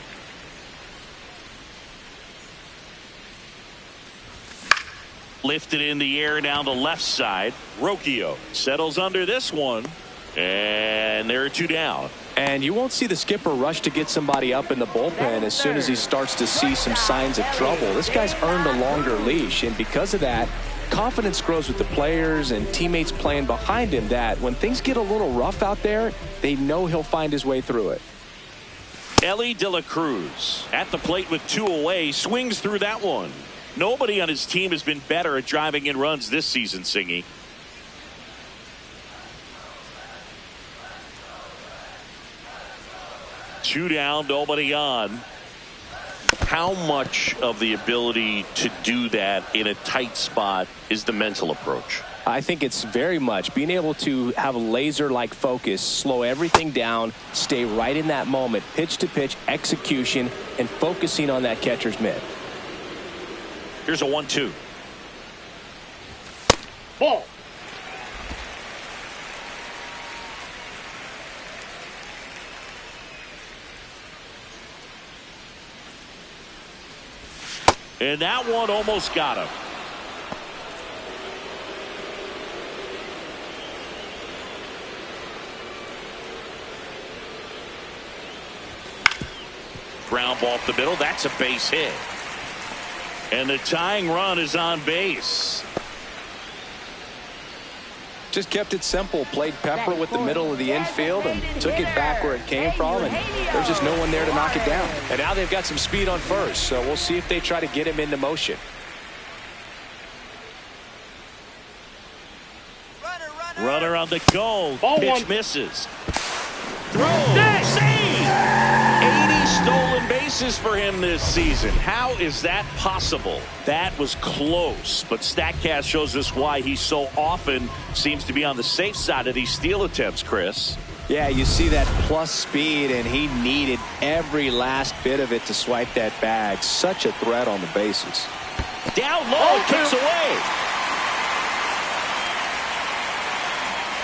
Lifted in the air down the left side. Rocchio settles under this one, and there are two down. And you won't see the skipper rush to get somebody up in the bullpen as soon as he starts to see some signs of trouble. This guy's earned a longer leash, and because of that, confidence grows with the players and teammates playing behind him that when things get a little rough out there, they know he'll find his way through it. Elly de la Cruz at the plate with two away, swings through that one. Nobody on his team has been better at driving in runs this season, Singy. Two down, nobody on. How much of the ability to do that in a tight spot is the mental approach? I think it's very much being able to have a laser-like focus, slow everything down, stay right in that moment, pitch to pitch execution, and focusing on that catcher's mitt. Here's a 1-2. Ball. And that one almost got him. Ground ball up the middle. That's a base hit. And the tying run is on base. Just kept it simple, played pepper with the middle of the infield and took it back where it came from, and there's just no one there to knock it down. And now they've got some speed on first, so we'll see if they try to get him into motion. Runner on the go. Ball Pitch one. misses. Throw. Save. 80 stolen bases for him this season. How is that possible? That was close, but StatCast shows us why he so often seems to be on the safe side of these steal attempts, Chris. Yeah, you see that plus speed, and he needed every last bit of it to swipe that bag. Such a threat on the bases. Down low, kicks away.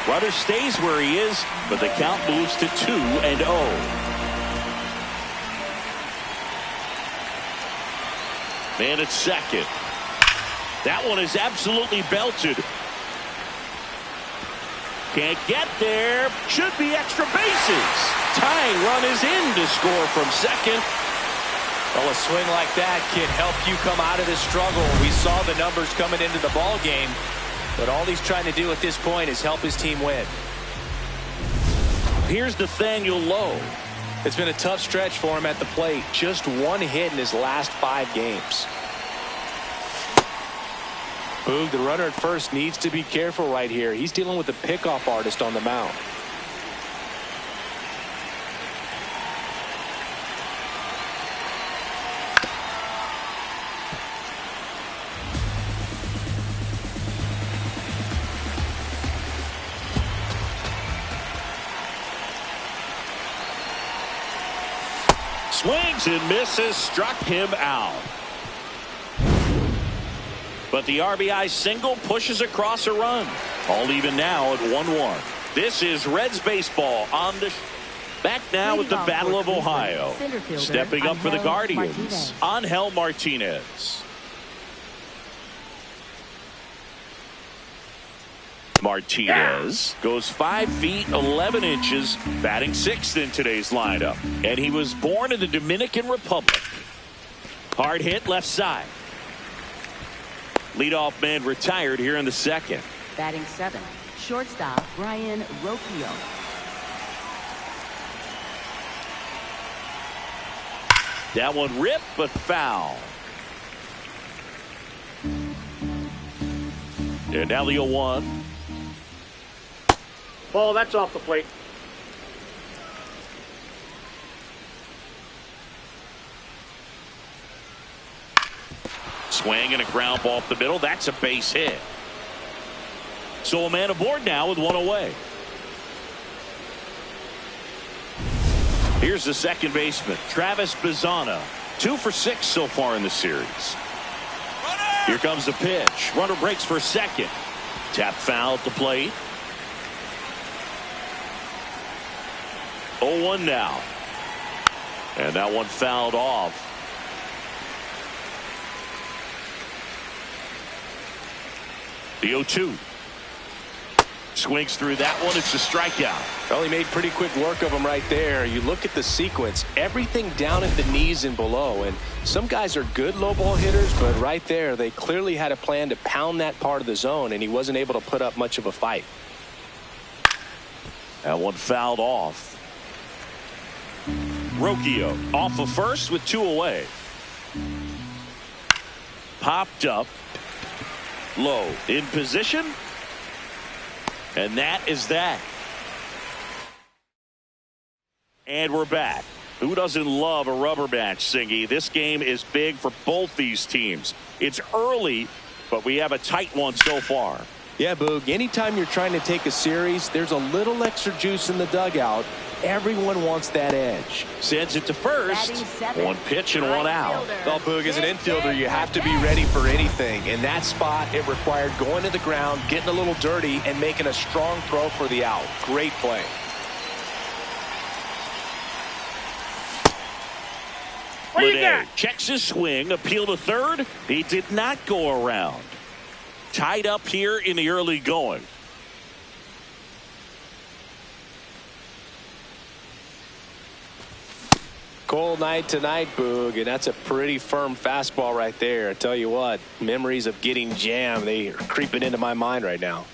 Runner stays where he is, but the count moves to 2-0. Man at second. That one is absolutely belted. Can't get there. Should be extra bases. Tying run is in to score from second. Well, a swing like that can help you come out of this struggle. We saw the numbers coming into the ball game, but all he's trying to do at this point is help his team win. Here's Nathaniel Lowe. It's been a tough stretch for him at the plate. Just one hit in his last 5 games. Boog, the runner at first needs to be careful right here. He's dealing with a pickoff artist on the mound. Swings and misses, struck him out. But the RBI single pushes across a run. All even now at 1-1. This is Reds baseball on the back now with the Battle of Ohio. Stepping up for the Guardians, Angel Martinez. Martinez goes 5 feet 11 inches, batting 6th in today's lineup, and he was born in the Dominican Republic. Hard hit left side. Leadoff man retired here in the second. Batting 7, shortstop Brian Rocchio. That one ripped, but foul. And now the 0-1. Ball, that's off the plate. Swing and a ground ball up the middle. That's a base hit. So a man aboard now with one away. Here's the second baseman, Travis Bazzana. 2 for 6 so far in the series. Here comes the pitch. Runner breaks for second. Tap foul at the plate. 0-1 now. And that one fouled off. The 0-2. Swings through that one. It's a strikeout. Well, he made pretty quick work of him right there. You look at the sequence, everything down at the knees and below. And some guys are good low ball hitters, but right there, they clearly had a plan to pound that part of the zone, and he wasn't able to put up much of a fight. That one fouled off. Rocchio off of first with 2 away. Popped up. Low in position. And that is that. And we're back. Who doesn't love a rubber match, Singy? This game is big for both these teams. It's early, but we have a tight one so far. Yeah, Boog, anytime you're trying to take a series, there's a little extra juice in the dugout. Everyone wants that edge. Sends it to first. 1 pitch and 1 out. Well, Boog, as an infielder, you have to be ready for anything. In that spot, it required going to the ground, getting a little dirty, and making a strong throw for the out. Great play. What do you got? Checks his swing. Appeal to third. He did not go around. Tied up here in the early going. Cold night tonight, Boog, and that's a pretty firm fastball right there. I tell you what, memories of getting jammed, they are creeping into my mind right now.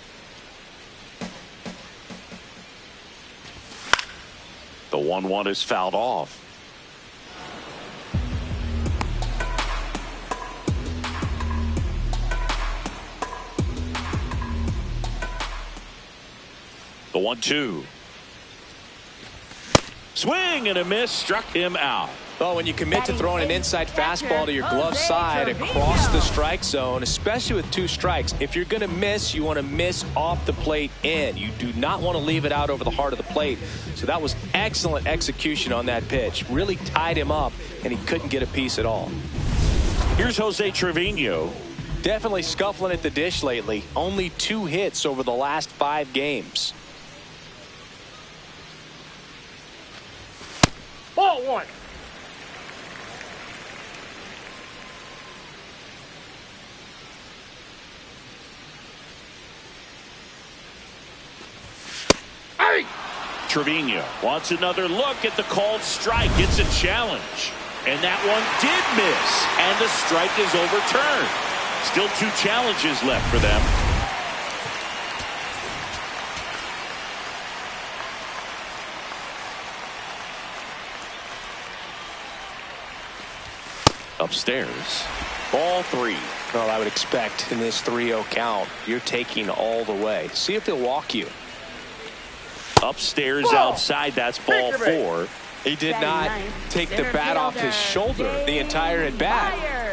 The 1-1 is fouled off. The 1-2. Swing and a miss, struck him out. Well, when you commit to throwing an inside fastball to your glove side across the strike zone, especially with 2 strikes, if you're going to miss, you want to miss off the plate in. You do not want to leave it out over the heart of the plate. So that was excellent execution on that pitch. Really tied him up, and he couldn't get a piece at all. Here's Jose Trevino. Definitely scuffling at the dish lately. Only 2 hits over the last 5 games. Ball 1. Hey! Trevino wants another look at the called strike. It's a challenge. And that one did miss. And the strike is overturned. Still 2 challenges left for them. Upstairs. Ball 3. Well, I would expect in this 3-0 count, you're taking all the way. See if he'll walk you. Upstairs outside, that's ball 4. He did not take the bat off his shoulder the entire at bat.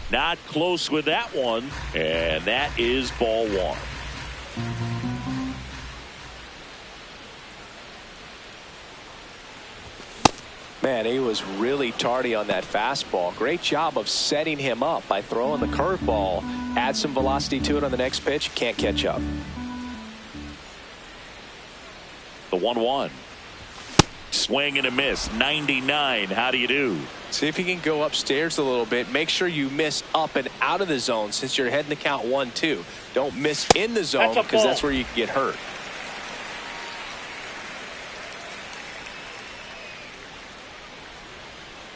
Not close with that one, and that is ball 1. Man, he was really tardy on that fastball. Great job of setting him up by throwing the curveball. Add some velocity to it on the next pitch. Can't catch up. The 1-1. Swing and a miss. 99. How do you do? See if you can go upstairs a little bit. Make sure you miss up and out of the zone since you're heading the count 1-2. Don't miss in the zone because that's where you can get hurt.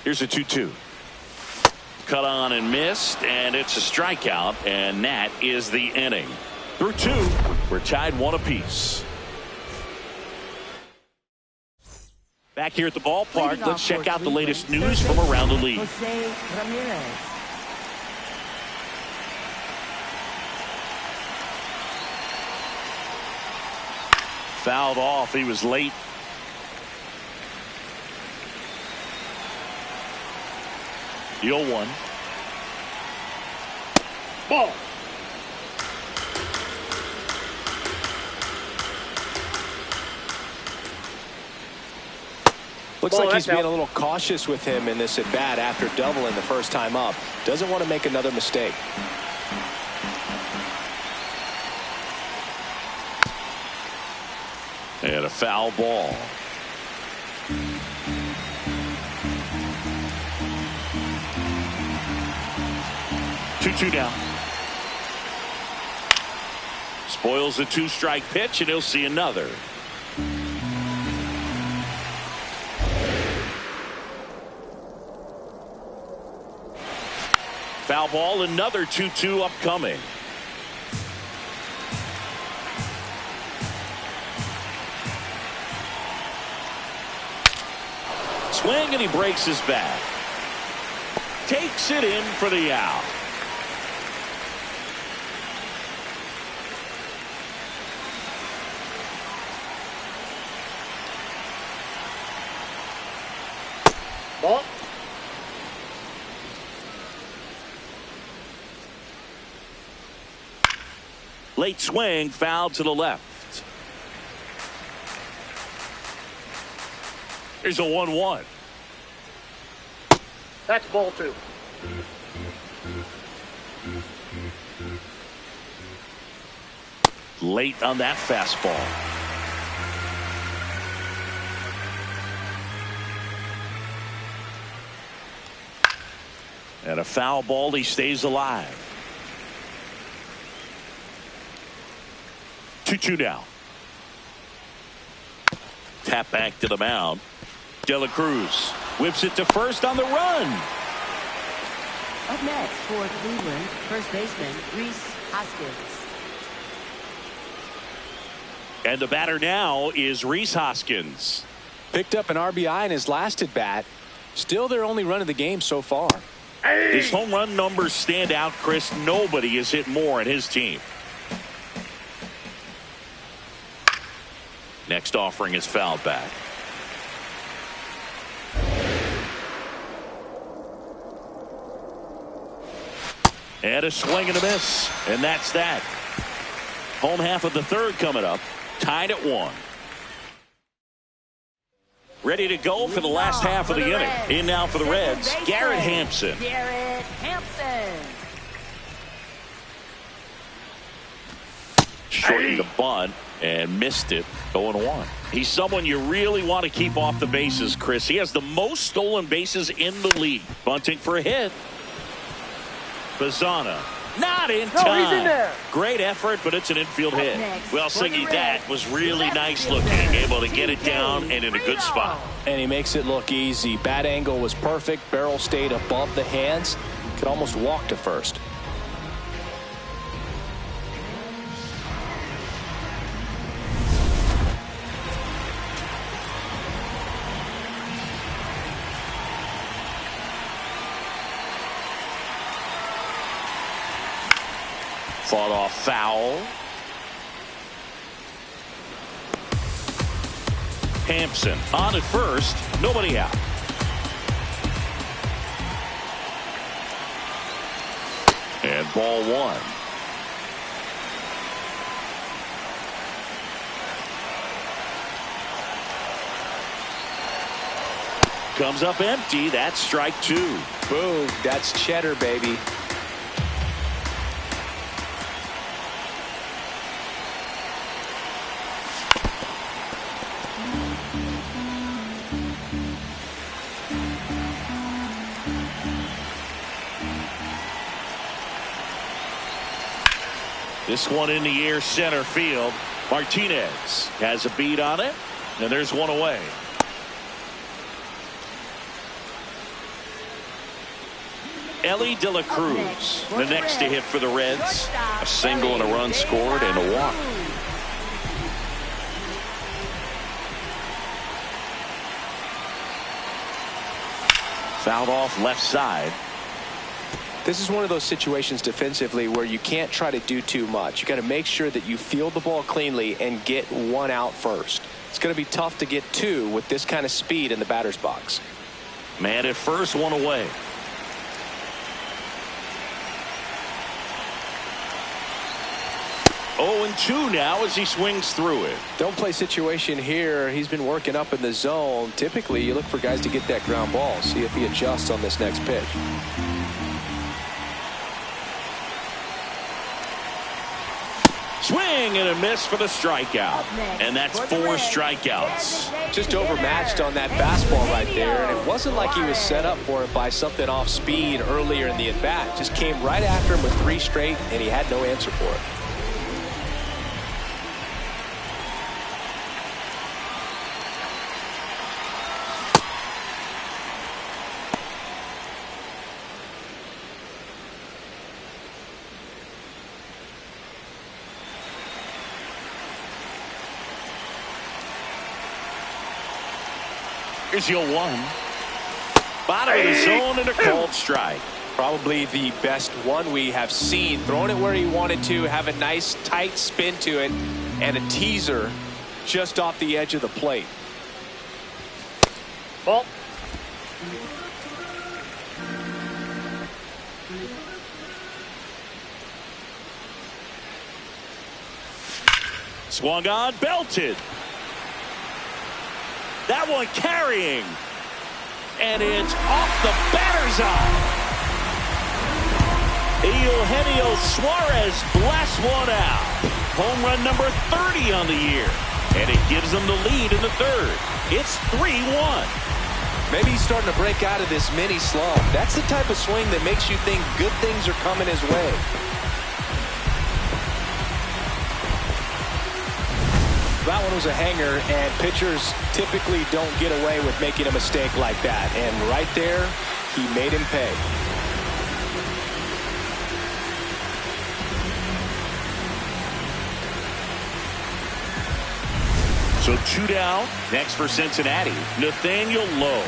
Here's a 2-2. Cut on and missed, and it's a strikeout, and that is the inning. Through 2, we're tied 1 apiece. Back here at the ballpark, let's check out the latest news from around the league. Jose Ramirez. Fouled off. He was late. The 0-1. Ball. Looks like he's being a little cautious with him in this at bat after doubling the first time up. Doesn't want to make another mistake. And a foul ball. Two down. Spoils the 2-strike pitch, and he'll see another. Foul ball, another 2-2 upcoming. Swing, and he breaks his bat. Takes it in for the out. Ball. Late swing, foul to the left. Here's a 1-1. That's ball 2. Late on that fastball. And a foul ball. He stays alive. 2-2 now. Tap back to the mound. De La Cruz whips it to first on the run. Up next for Cleveland, first baseman Rhys Hoskins. And the batter now is Rhys Hoskins. Picked up an RBI in his last at bat. Still their only run of the game so far. His home run numbers stand out, Chris. Nobody has hit more in his team. Next offering is fouled back. And a swing and a miss. And that's that. Home half of the third coming up. Tied at 1. Ready to go for the last half of the inning. In now for the Reds, Garrett Hampson. Garrett Hampson. Shortened the bunt and missed it. 0-1. He's someone you really want to keep off the bases, Chris. He has the most stolen bases in the league. Bunting for a hit. Bazzana. Not in time. He's in there. Great effort, but it's an infield hit. Well, Siggy, that was really nice looking. Able to get it down and in a good spot. And he makes it look easy. Bat angle was perfect. Barrel stayed above the hands. Could almost walk to first. Fought off foul. Hampson on at first. Nobody out. And ball 1. Comes up empty. That's strike 2. Boom. That's cheddar, baby. This one in the air center field. Martinez has a beat on it, and there's one away. Elly De La Cruz, the next to hit for the Reds. A single and a run scored and a walk. Fouled off left side. This is one of those situations defensively where you can't try to do too much. You got to make sure that you field the ball cleanly and get one out first. It's going to be tough to get two with this kind of speed in the batter's box. Man at first, one away. Oh, and 2 now as he swings through it. Don't play situation here. He's been working up in the zone. Typically, you look for guys to get that ground ball. See if he adjusts on this next pitch. Swing and a miss for the strikeout. And that's 4 strikeouts. Just overmatched on that fastball right there. And it wasn't like he was set up for it by something off speed earlier in the at-bat. Just came right after him with 3 straight, and he had no answer for it. Here's your 1. Bottom of the zone and a called strike. Probably the best one we have seen. Throwing it where he wanted to, have a nice tight spin to it, and a teaser just off the edge of the plate. Ball. Swung on, belted. That one carrying. And it's off the batter's eye. Eugenio Suarez blasts one out. Home run number 30 on the year. And it gives them the lead in the 3rd. It's 3-1. Maybe he's starting to break out of this mini slump. That's the type of swing that makes you think good things are coming his way. That one was a hanger, and pitchers typically don't get away with making a mistake like that. And right there, he made him pay. So 2 down. Next for Cincinnati, Nathaniel Lowe.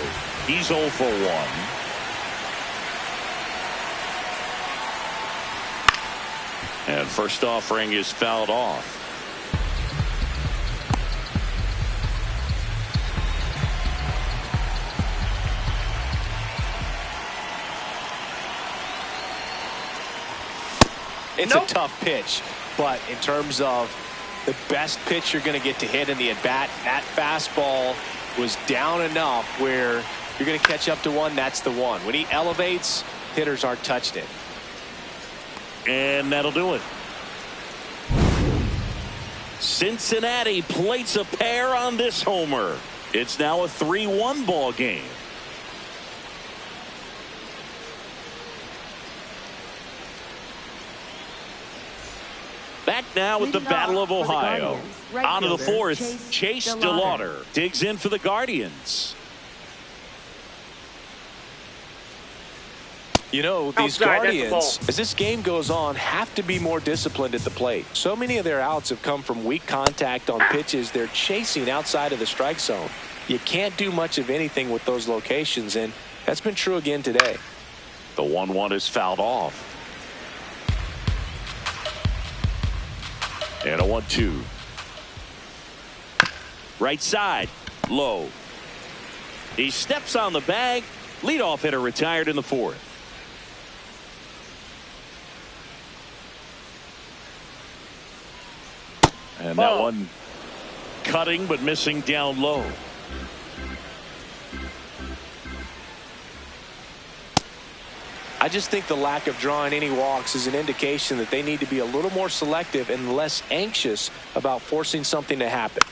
He's 0 for 1. And first offering is fouled off. It's a tough pitch, but in terms of the best pitch you're going to get to hit in the at-bat, that fastball was down enough where you're going to catch up to one. That's the one. When he elevates, hitters aren't touched it. And that'll do it. Cincinnati plates a pair on this homer. It's now a 3-1 ball game. Back now with the Battle of Ohio. On to the 4th, Chase DeLauder digs in for the Guardians. You know, these Guardians, as this game goes on, have to be more disciplined at the plate. So many of their outs have come from weak contact on pitches they're chasing outside of the strike zone. You can't do much of anything with those locations, and that's been true again today. The 1-1 is fouled off. And a 1-2. Right side, low. He steps on the bag. Leadoff hitter retired in the 4th. And that one cutting but missing down low. I just think the lack of drawing any walks is an indication that they need to be a little more selective and less anxious about forcing something to happen.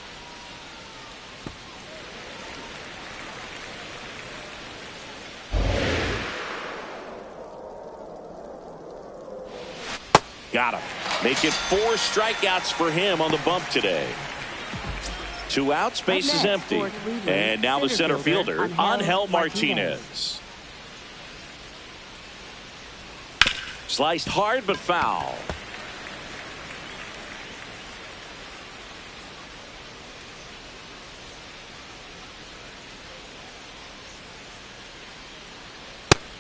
Got him. Make it 4 strikeouts for him on the bump today. 2 outs, base is empty. And now the center fielder, Angel Martinez. Sliced hard but foul.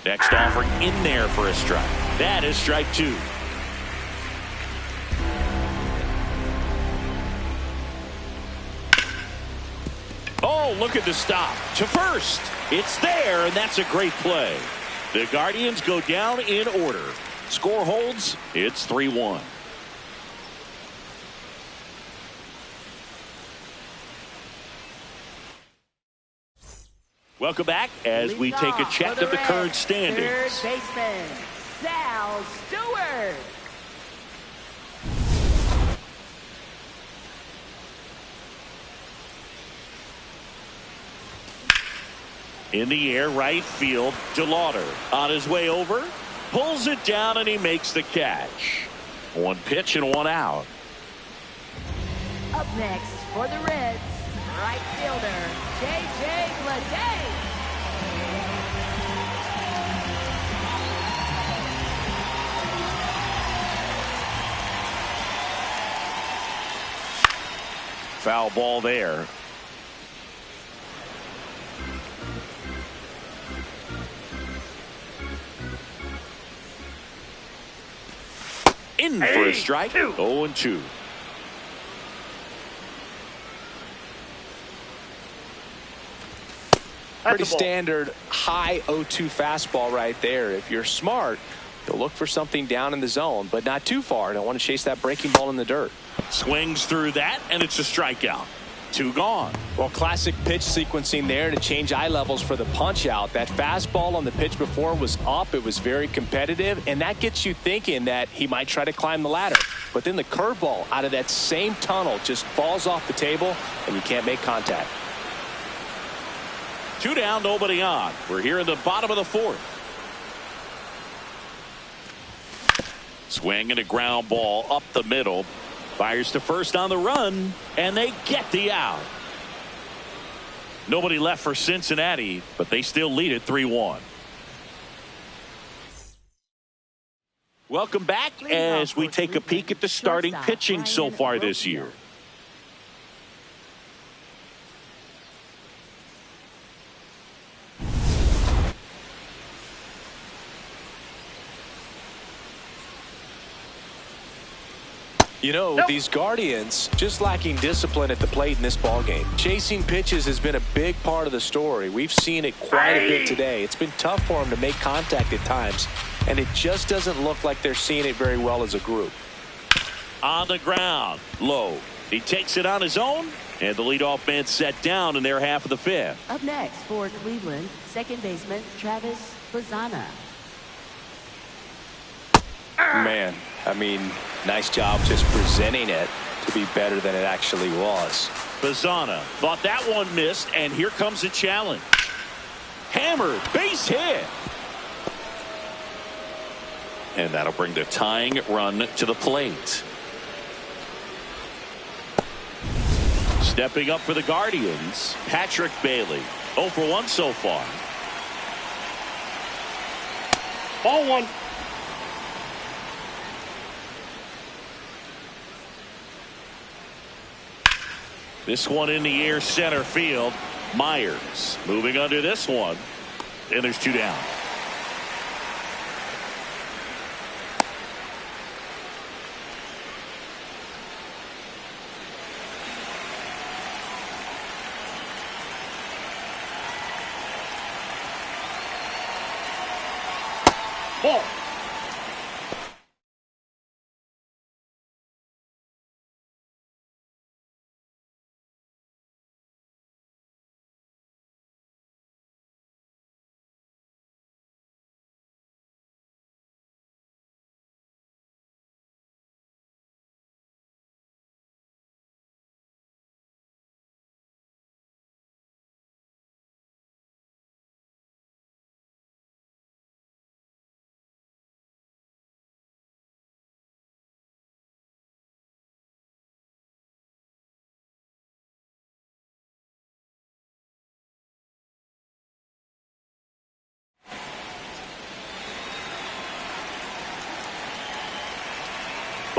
Next offering in there for a strike. That is strike 2. Oh, look at the stop. To first. It's there, and that's a great play. The Guardians go down in order. Score holds. It's 3-1. Welcome back as we take a check of the current standings. Third baseman, Sal Stewart. In the air, right field, DeLauder on his way over, pulls it down, and he makes the catch. 1 pitch and 1 out. Up next for the Reds, right fielder, J.J. Bleday. Foul ball there. In for a strike. 0-2. Pretty standard high 0-2 fastball right there. If you're smart, you'll look for something down in the zone, but not too far. Don't want to chase that breaking ball in the dirt. Swings through that, and it's a strikeout. 2 gone. Well, classic pitch sequencing there to change eye levels for the punch out. That fastball on the pitch before was up. It was very competitive, and that gets you thinking that he might try to climb the ladder. But then the curveball out of that same tunnel just falls off the table, and you can't make contact. 2 down, nobody on. We're here in the bottom of the 4th. Swing and a ground ball up the middle. Fires to first on the run, and they get the out. Nobody left for Cincinnati, but they still lead it 3-1. Welcome back as we take a peek at the starting pitching so far this year. You know, these Guardians just lacking discipline at the plate in this ballgame. Chasing pitches has been a big part of the story. We've seen it quite a bit today. It's been tough for them to make contact at times, and it just doesn't look like they're seeing it very well as a group. On the ground, low. He takes it on his own, and the leadoff man set down in their half of the 5th. Up next for Cleveland, second baseman Travis Bazzana. Man, I mean, nice job just presenting it to be better than it actually was. Bazzana thought that one missed, and here comes a challenge. Hammered, base hit. And that'll bring the tying run to the plate. Stepping up for the Guardians, Patrick Bailey. 0 for 1 so far. Ball 1. This one in the air, center field. Myers moving under this one. And there's 2 down. Ball.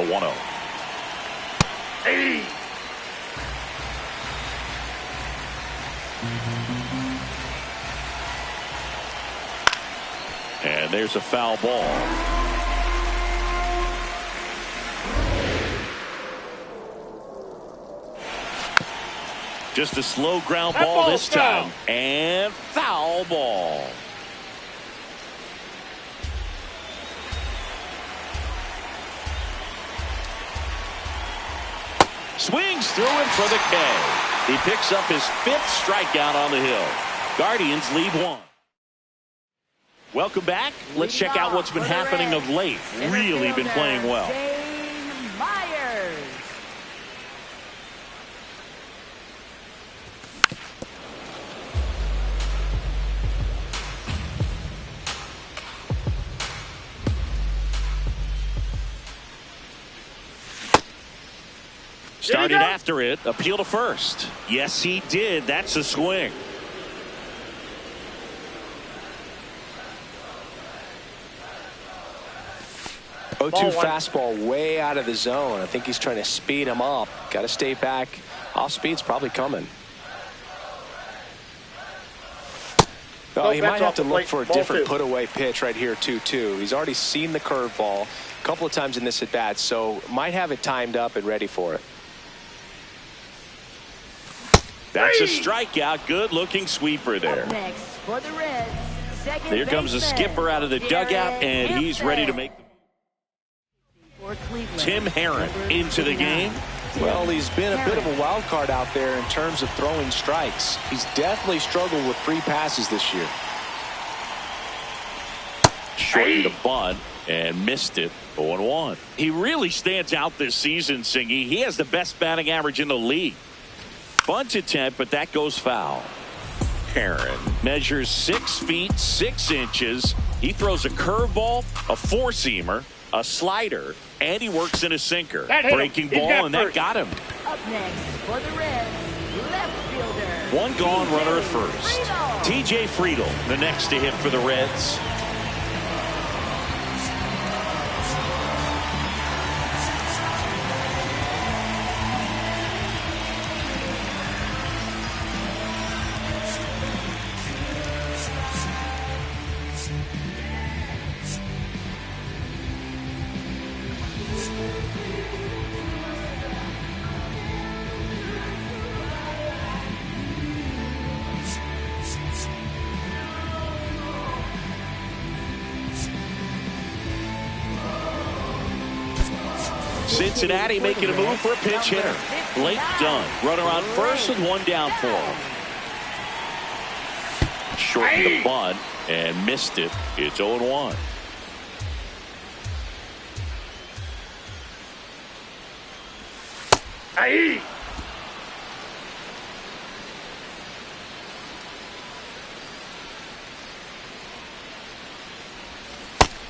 The 1-0. Hey. And there's a foul ball. Just a slow ground ball this time. And foul ball. Swings through him for the K. He picks up his 5th strikeout on the hill. Guardians lead 1. Welcome back. Let's check out what's been happening of late. Really been playing well. Started after it. Appeal to first. Yes, he did. That's a swing. Fastball way out of the zone. I think he's trying to speed him up. Got to stay back. Off speed's probably coming. Oh, he might have to look for a different put away pitch right here 2-2. He's already seen the curveball a couple of times in this at bat, so might have it timed up and ready for it. That's a strikeout. Good looking sweeper there. Next for the Reds, Here comes the skipper out of the dugout, and he's ready to make Tim Herron into the game. Well, he's been a bit of a wild card out there in terms of throwing strikes. He's definitely struggled with free passes this year. Shortened the bunt and missed it. 0-1. He really stands out this season, Singy. He has the best batting average in the league. Bunt attempt, but that goes foul. Herron measures 6 feet 6 inches. He throws a curveball, a 4-seamer, a slider, and he works in a sinker. Breaking ball, and that got him. Up next for the Reds, left fielder. One gone, runner at first. TJ Friedel, the next to hit for the Reds. Cincinnati making a move for a pinch hitter. Blake Dunn, runner on first with 1 down for him. Shortened the bunt and missed it. It's 0-1.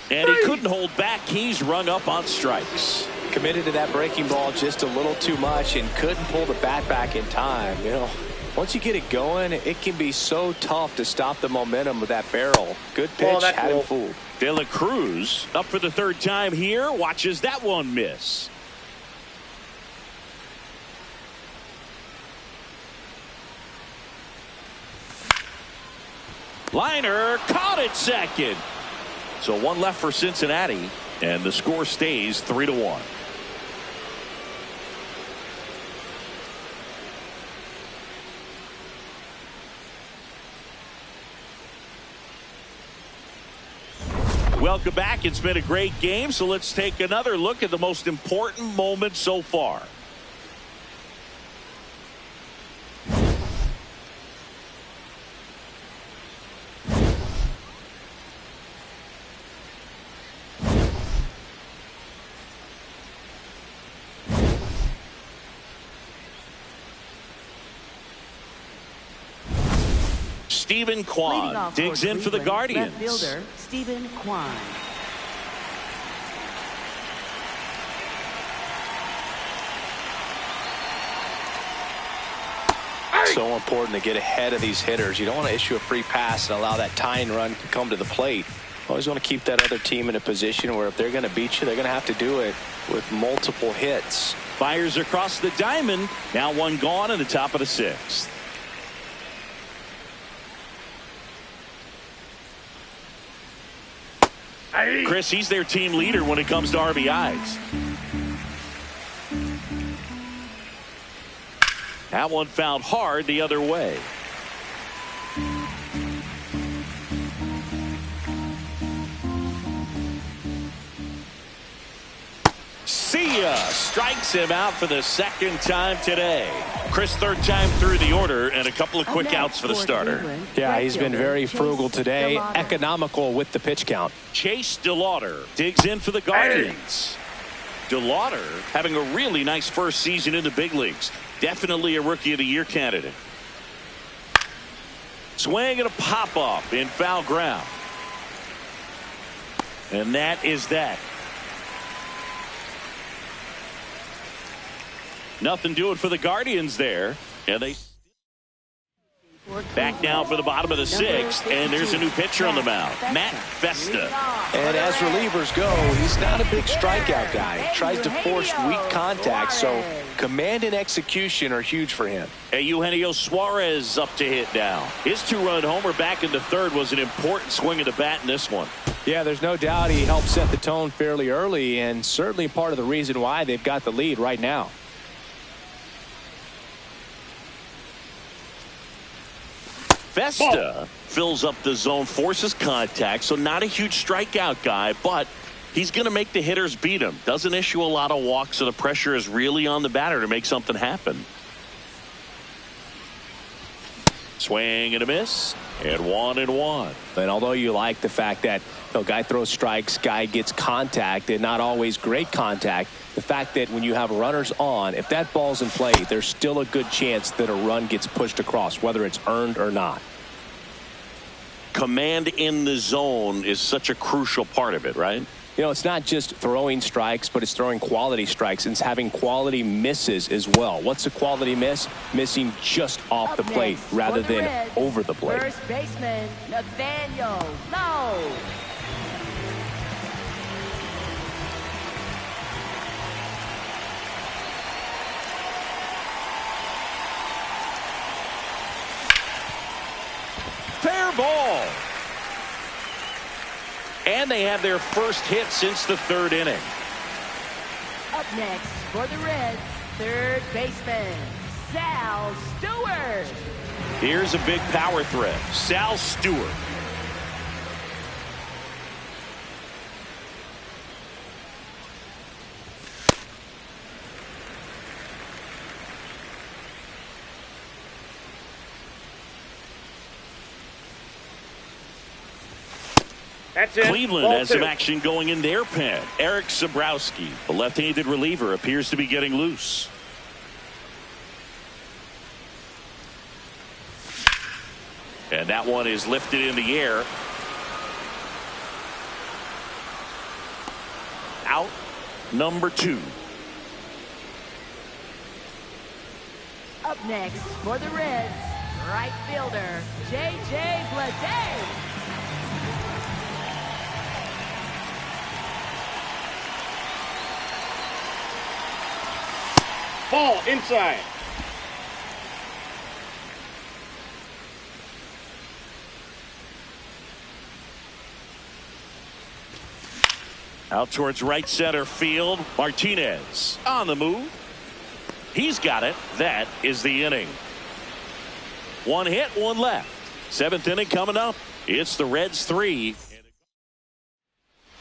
And he couldn't hold back. He's rung up on strikes. Committed to that breaking ball just a little too much and couldn't pull the bat back in time. You know, once you get it going, it can be so tough to stop the momentum of that barrel. Good pitch, had him fooled. De La Cruz up for the 3rd time here. Watches that one miss. Liner caught it second. So 1 left for Cincinnati, and the score stays 3-1. Welcome back. It's been a great game, so let's take another look at the most important moments so far. Stephen Kwan digs in for the Guardians. Left fielder Stephen Kwan. So important to get ahead of these hitters. You don't want to issue a free pass and allow that tying run to come to the plate. Always want to keep that other team in a position where if they're going to beat you, they're going to have to do it with multiple hits. Fires across the diamond. Now one gone in the top of the sixth. Chris, he's their team leader when it comes to RBIs. That one fouled hard the other way. See ya! Strikes him out for the second time today. Chris, third time through the order, and a couple of quick outs for the starter. Yeah, he's been very frugal today, economical with the pitch count. Chase DeLauder digs in for the Guardians. DeLauder having a really nice first season in the big leagues. Definitely a Rookie of the Year candidate. Swing and a pop-up in foul ground. And that is that. Nothing doing for the Guardians there. And they back down for the bottom of the sixth, and there's a new pitcher on the mound, Matt Festa. And as relievers go, he's not a big strikeout guy. He tries to force weak contact, so command and execution are huge for him. Hey, Eugenio Suarez up to hit now. His two-run homer back in the third was an important swing of the bat in this one. Yeah, there's no doubt he helped set the tone fairly early, and certainly part of the reason why they've got the lead right now. Festa fills up the zone, forces contact, so not a huge strikeout guy, but he's going to make the hitters beat him. Doesn't issue a lot of walks, so the pressure is really on the batter to make something happen. Swing and a miss, and 1-1. And although you like the fact that guy throws strikes, guy gets contact, and not always great contact, the fact that when you have runners on, if that ball's in play, there's still a good chance that a run gets pushed across, whether it's earned or not. Command in the zone is such a crucial part of it, right? You know, it's not just throwing strikes, but it's throwing quality strikes and it's having quality misses as well. What's a quality miss? Missing just off the plate rather than over the plate. First baseman, Nathaniel Lowe. Fair ball. And they have their first hit since the third inning. Up next for the Reds, third baseman, Sal Stewart. Here's a big power threat, Sal Stewart. That's it. Cleveland Ball has two. some action going in their pen. Eric Sabrowski, the left-handed reliever, appears to be getting loose. And that one is lifted in the air. Out number 2. Up next for the Reds, right fielder, J.J. Bleday. Ball inside. Out towards right center field. Martinez on the move. He's got it. That is the inning. One hit, one left. Seventh inning coming up. It's the Reds 3.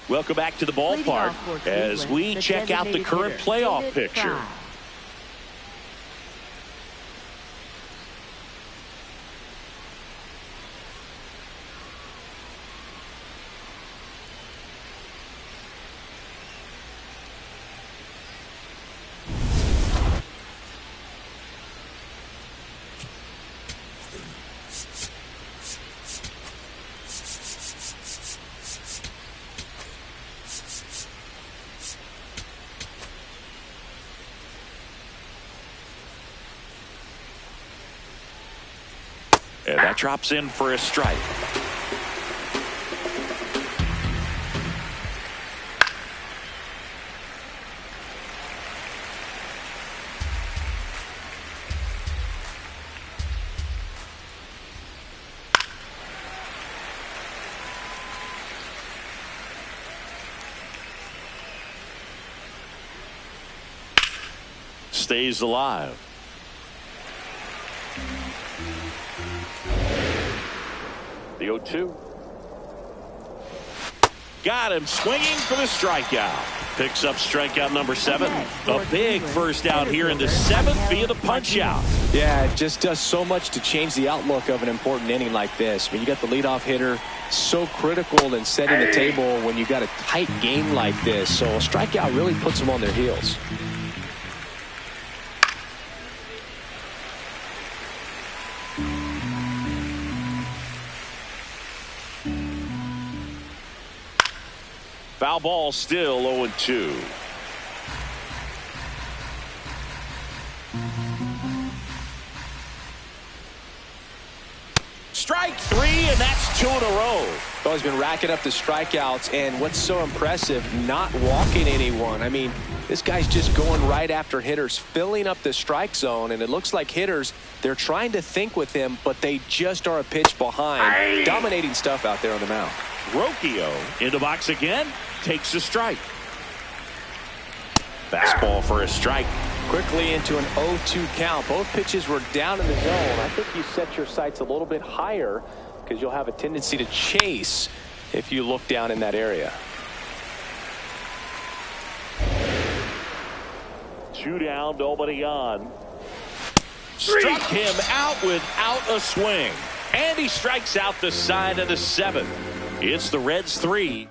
Welcome back to the ballpark as we check out the current playoff picture. And that drops in for a strike. stays alive. The 0-2. Got him swinging for the strikeout. Picks up strikeout number 7. A big first out here in the 7th via the punch out. Yeah, it just does so much to change the outlook of an important inning like this. I mean, you got the leadoff hitter, so critical in setting the table when you got a tight game like this. So a strikeout really puts them on their heels. Foul ball, still 0-2. Strike 3, and that's 2 in a row. Well, he's been racking up the strikeouts, and what's so impressive, not walking anyone. I mean, this guy's just going right after hitters, filling up the strike zone, and it looks like hitters, they're trying to think with him, but they just are a pitch behind. Dominating stuff out there on the mound. Rocchio in the box again, takes a strike. Fastball for a strike. Quickly into an 0-2 count. Both pitches were down in the zone. I think you set your sights a little bit higher because you'll have a tendency to chase if you look down in that area. 2 down, nobody on. Struck him out without a swing. And he strikes out the side of the 7th. It's the Reds 3.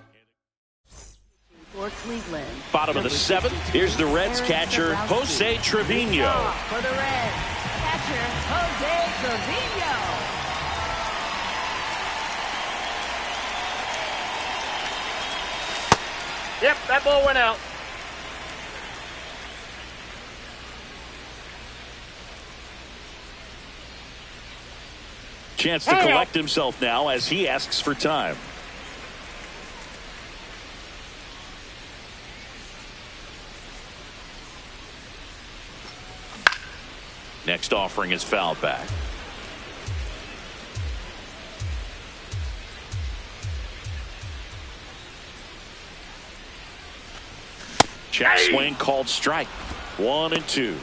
For Cleveland. Bottom of the 7th. Here's the Reds catcher, Jose Trevino. For the Reds, catcher Jose Trevino. Yep, that ball went out. Chance to collect himself now as he asks for time. Next offering is fouled back. Check swing called strike. 1-2.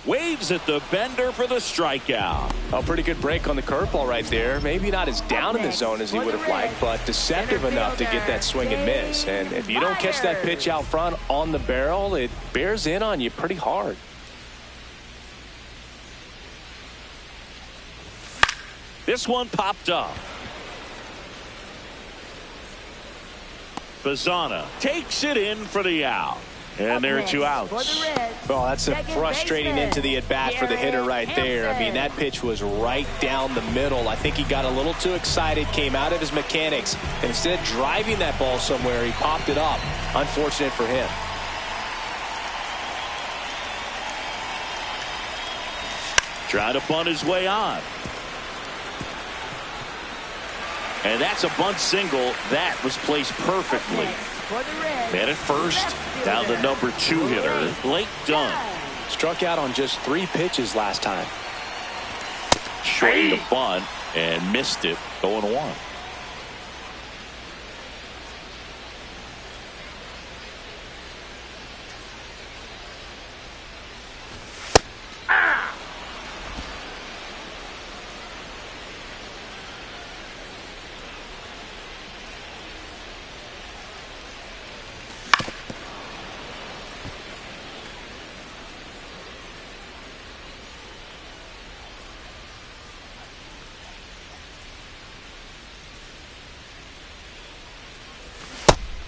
Waves at the bender for the strikeout. A pretty good break on the curveball right there. Maybe not as down in the zone as he would have liked, but deceptive enough to get that swing and miss. And if you don't catch that pitch out front on the barrel, it bears in on you pretty hard. This one popped up. Bazzana takes it in for the out. And there are 2 outs. Well, that's a frustrating into the at-bat for the hitter right there. I mean, that pitch was right down the middle. I think he got a little too excited, came out of his mechanics, and instead of driving that ball somewhere, he popped it up. Unfortunate for him. Trying to bunt his way on. And that's a bunt single that was placed perfectly. Man at first, down the number 2 hitter, Blake Dunn. Struck out on just 3 pitches last time. Shortened the bunt and missed it. 0-1.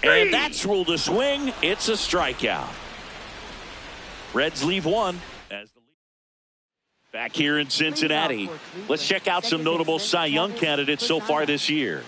And that's ruled a swing. It's a strikeout. Reds leave 1. As the back here in Cincinnati. Let's check out some notable Cy Young candidates so far this year.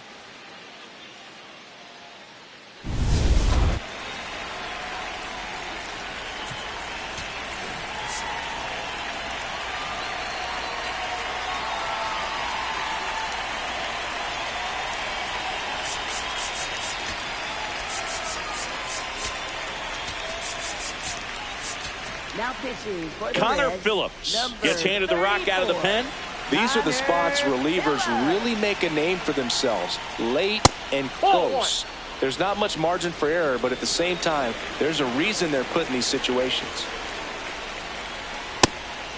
Now pitching for the Connor Reds, Phillips gets handed the rock out of the pen. These are the spots relievers really make a name for themselves. Late and close. There's not much margin for error, but at the same time, there's a reason they're put in these situations.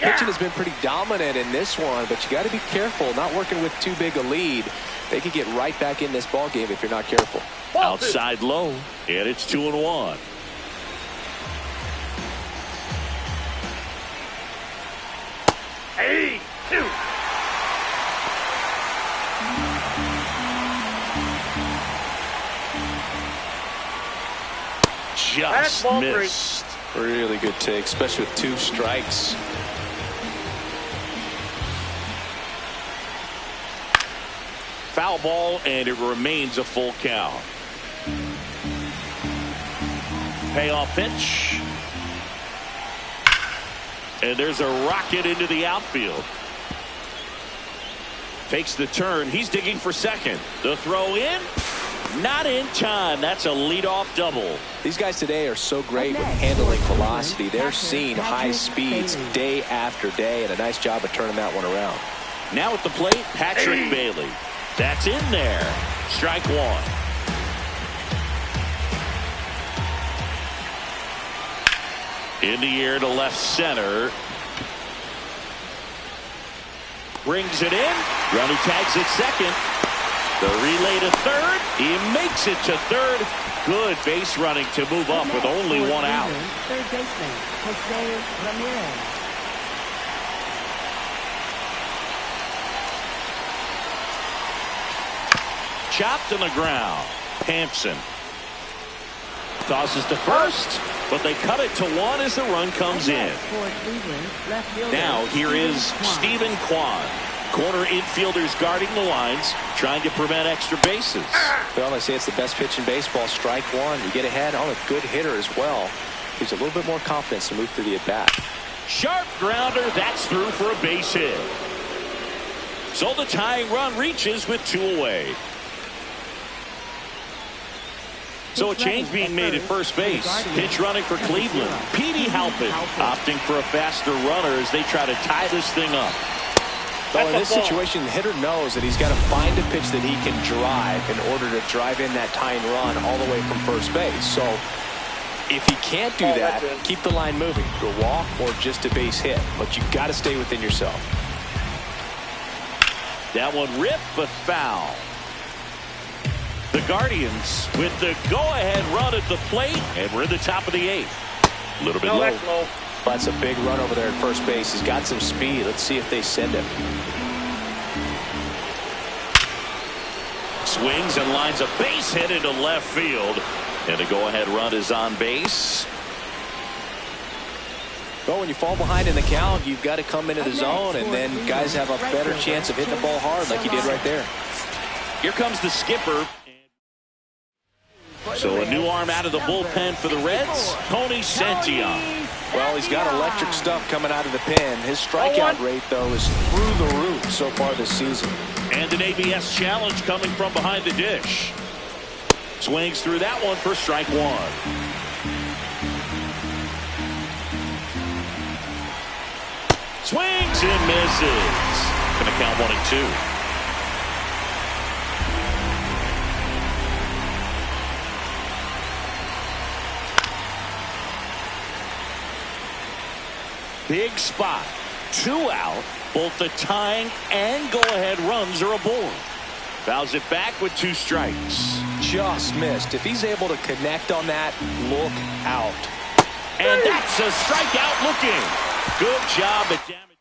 Pitching has been pretty dominant in this one, but you got to be careful, not working with too big a lead. They could get right back in this ball game if you're not careful. Outside low, and it's 2-1. Hey, two. Just missed. Really good take, especially with 2 strikes. Foul ball, and it remains a full count. Payoff pitch. And there's a rocket into the outfield. Takes the turn. He's digging for second. The throw in. Not in time. That's a leadoff double. These guys today are so great with handling velocity. They're seeing high speeds day after day, and a nice job of turning that one around. Now at the plate, Patrick Bailey. That's in there. Strike one. In the air to left center. Brings it in. Runner tags at second. The relay to third. He makes it to third. Good base running to move up with only one out. Third baseman, Jose Ramirez. Chopped on the ground. Hampson tosses to first, but they cut it to one as the run comes in. Now here is Stephen Kwan. Corner infielders guarding the lines, trying to prevent extra bases. Well, I say it's the best pitch in baseball. Strike one. You get ahead on a good hitter as well. Gives a little bit more confidence to move through the at-bat. Sharp grounder. That's through for a base hit. So the tying run reaches with 2 away. So a change being made at first base. Pitch running for Cleveland. Petey Halpin opting for a faster runner as they try to tie this thing up. Well, in this situation, the hitter knows that he's got to find a pitch that he can drive in order to drive in that tying run all the way from first base. So if he can't do that, keep the line moving. Go walk or just a base hit. But you've got to stay within yourself. That one ripped, but foul. The Guardians with the go-ahead run at the plate, and we're in the top of the 8th. A little bit low. That's low. That's a big run over there at first base. He's got some speed. Let's see if they send him. Swings and lines a base hit into left field. And the go-ahead run is on base. Well, when you fall behind in the count, you've got to come into the zone, and then guys have a better chance of hitting the ball hard like he did right there. Here comes the skipper. So a new arm out of the bullpen for the Reds, Tony Santillan. Well, he's got electric stuff coming out of the pen. His strikeout rate, though, is through the roof so far this season. And an ABS challenge coming from behind the dish. Swings through that one for strike one. Swings and misses. Gonna count 1-2. Big spot. 2 out. Both the tying and go-ahead runs are aboard. Fouls it back with 2 strikes. Just missed. If he's able to connect on that, look out. And that's a strikeout looking. Good job at damage.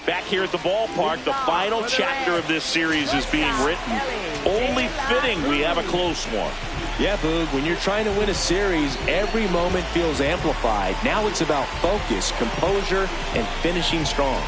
Back here at the ballpark, the final chapter of this series is being written. Only fitting we have a close one. Yeah, Boog, when you're trying to win a series, every moment feels amplified. Now it's about focus, composure, and finishing strong.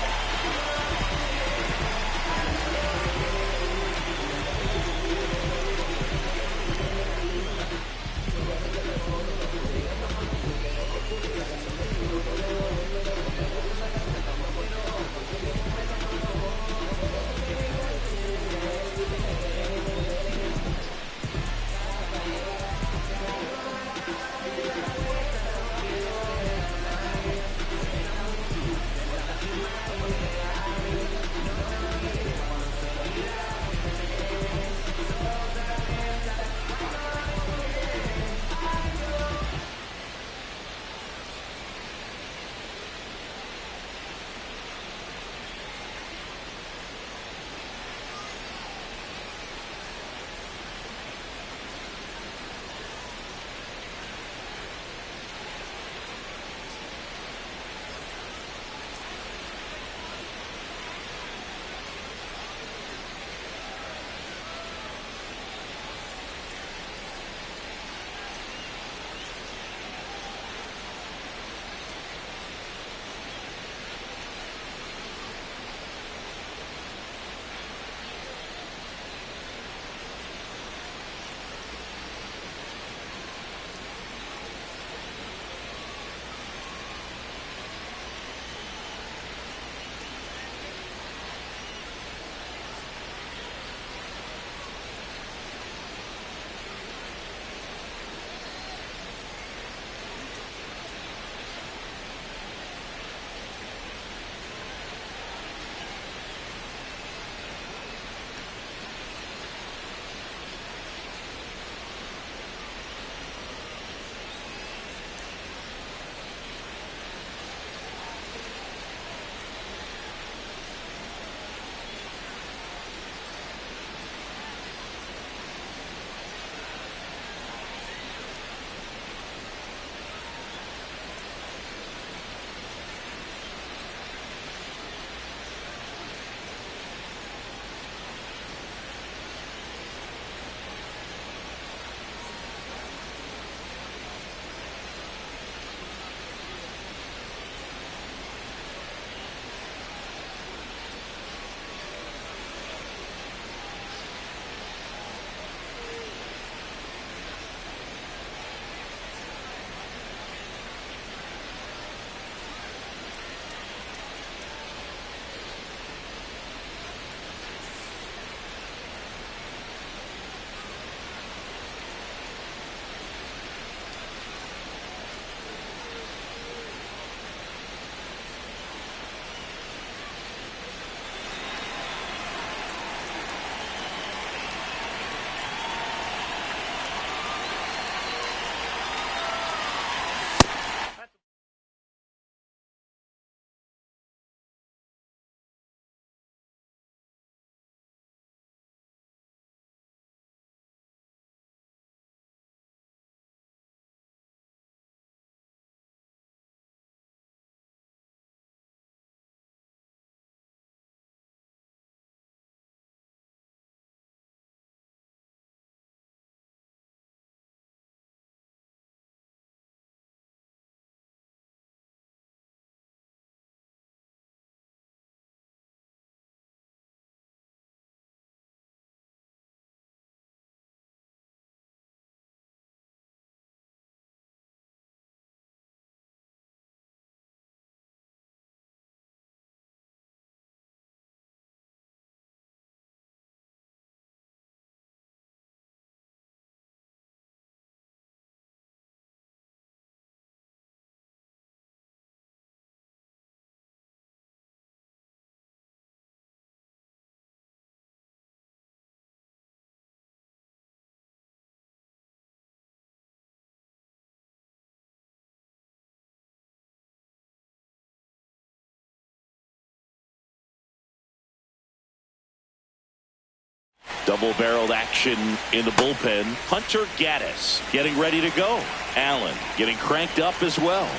Double-barreled action in the bullpen. Hunter Gaddis getting ready to go. Allen getting cranked up as well.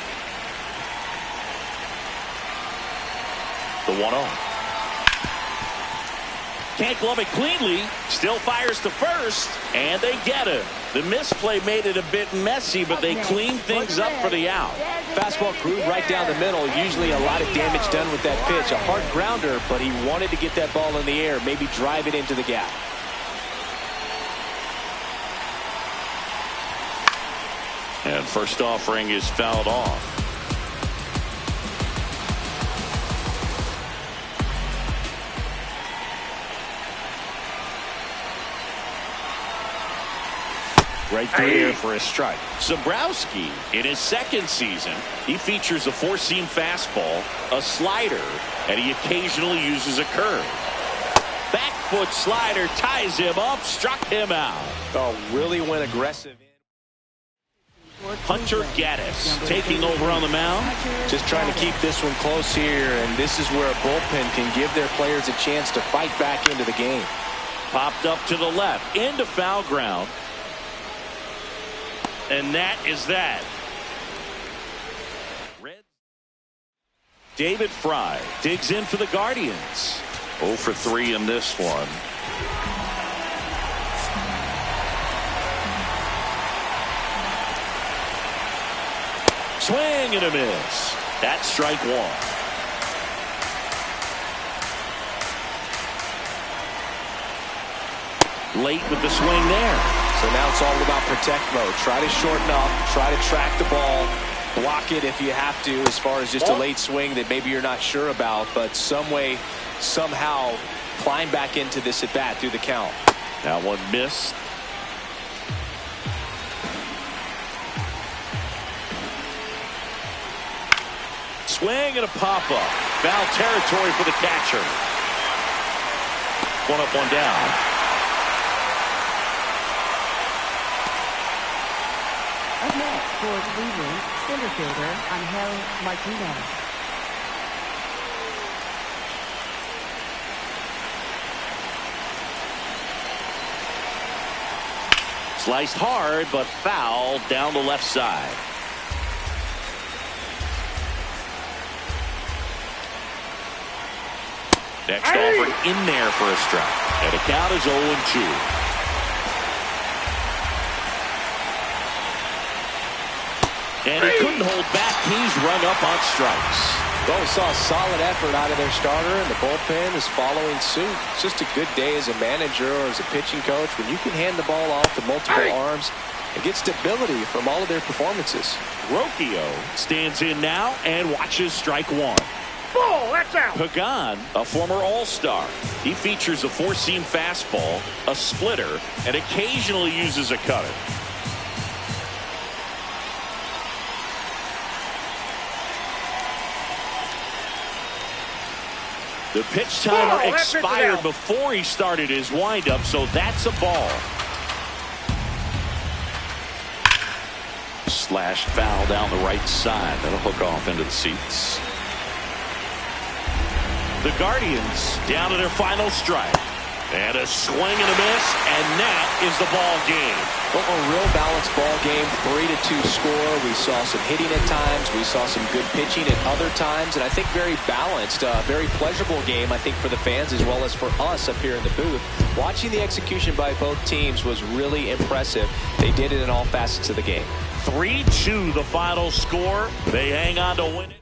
The 1-0. Can't glove it cleanly. Still fires to first, and they get him. The misplay made it a bit messy, but they cleaned things up for the out. Fastball grew right down the middle. Usually a lot of damage done with that pitch. A hard grounder, but he wanted to get that ball in the air, maybe drive it into the gap. And first offering is fouled off. Right through here for a strike. Zabrowski, in his second season, he features a four-seam fastball, a slider, and he occasionally uses a curve. Back foot slider ties him up, struck him out. Oh, really went aggressive. Hunter Gaddis taking over on the mound. Just trying to keep this one close here, and this is where a bullpen can give their players a chance to fight back into the game. Popped up to the left, into foul ground. And that is that. David Fry digs in for the Guardians. 0 for 3 in this one. Swing and a miss. That's strike one. Late with the swing there. So now it's all about protect mode. Try to shorten up, try to track the ball, block it if you have to, as far as just a late swing that maybe you're not sure about, but some way, somehow climb back into this at bat through the count. That one missed. Swing and a pop-up. Foul territory for the catcher. One up, one down. Up next for Cleveland, center fielder Angel Martinez. Sliced hard, but foul down the left side. Next offer in there for a strike. And the count is 0-2. And he couldn't hold back. He's rung up on strikes. Well, we saw a solid effort out of their starter, and the bullpen is following suit. It's just a good day as a manager or as a pitching coach when you can hand the ball off to multiple arms and get stability from all of their performances. Rocchio stands in now and watches strike one. Ball, that's out. Pagan, a former All-Star. He features a four-seam fastball, a splitter, and occasionally uses a cutter. The pitch timer expired before he started his windup, so that's a ball. Slashed foul down the right side. That'll hook off into the seats. The Guardians down to their final strike. And a swing and a miss, and that is the ball game. Well, a real balanced ball game, 3-2 score. We saw some hitting at times. We saw some good pitching at other times, and I think very balanced, very pleasurable game, I think, for the fans as well as for us up here in the booth. Watching the execution by both teams was really impressive. They did it in all facets of the game. 3-2 the final score. They hang on to win it.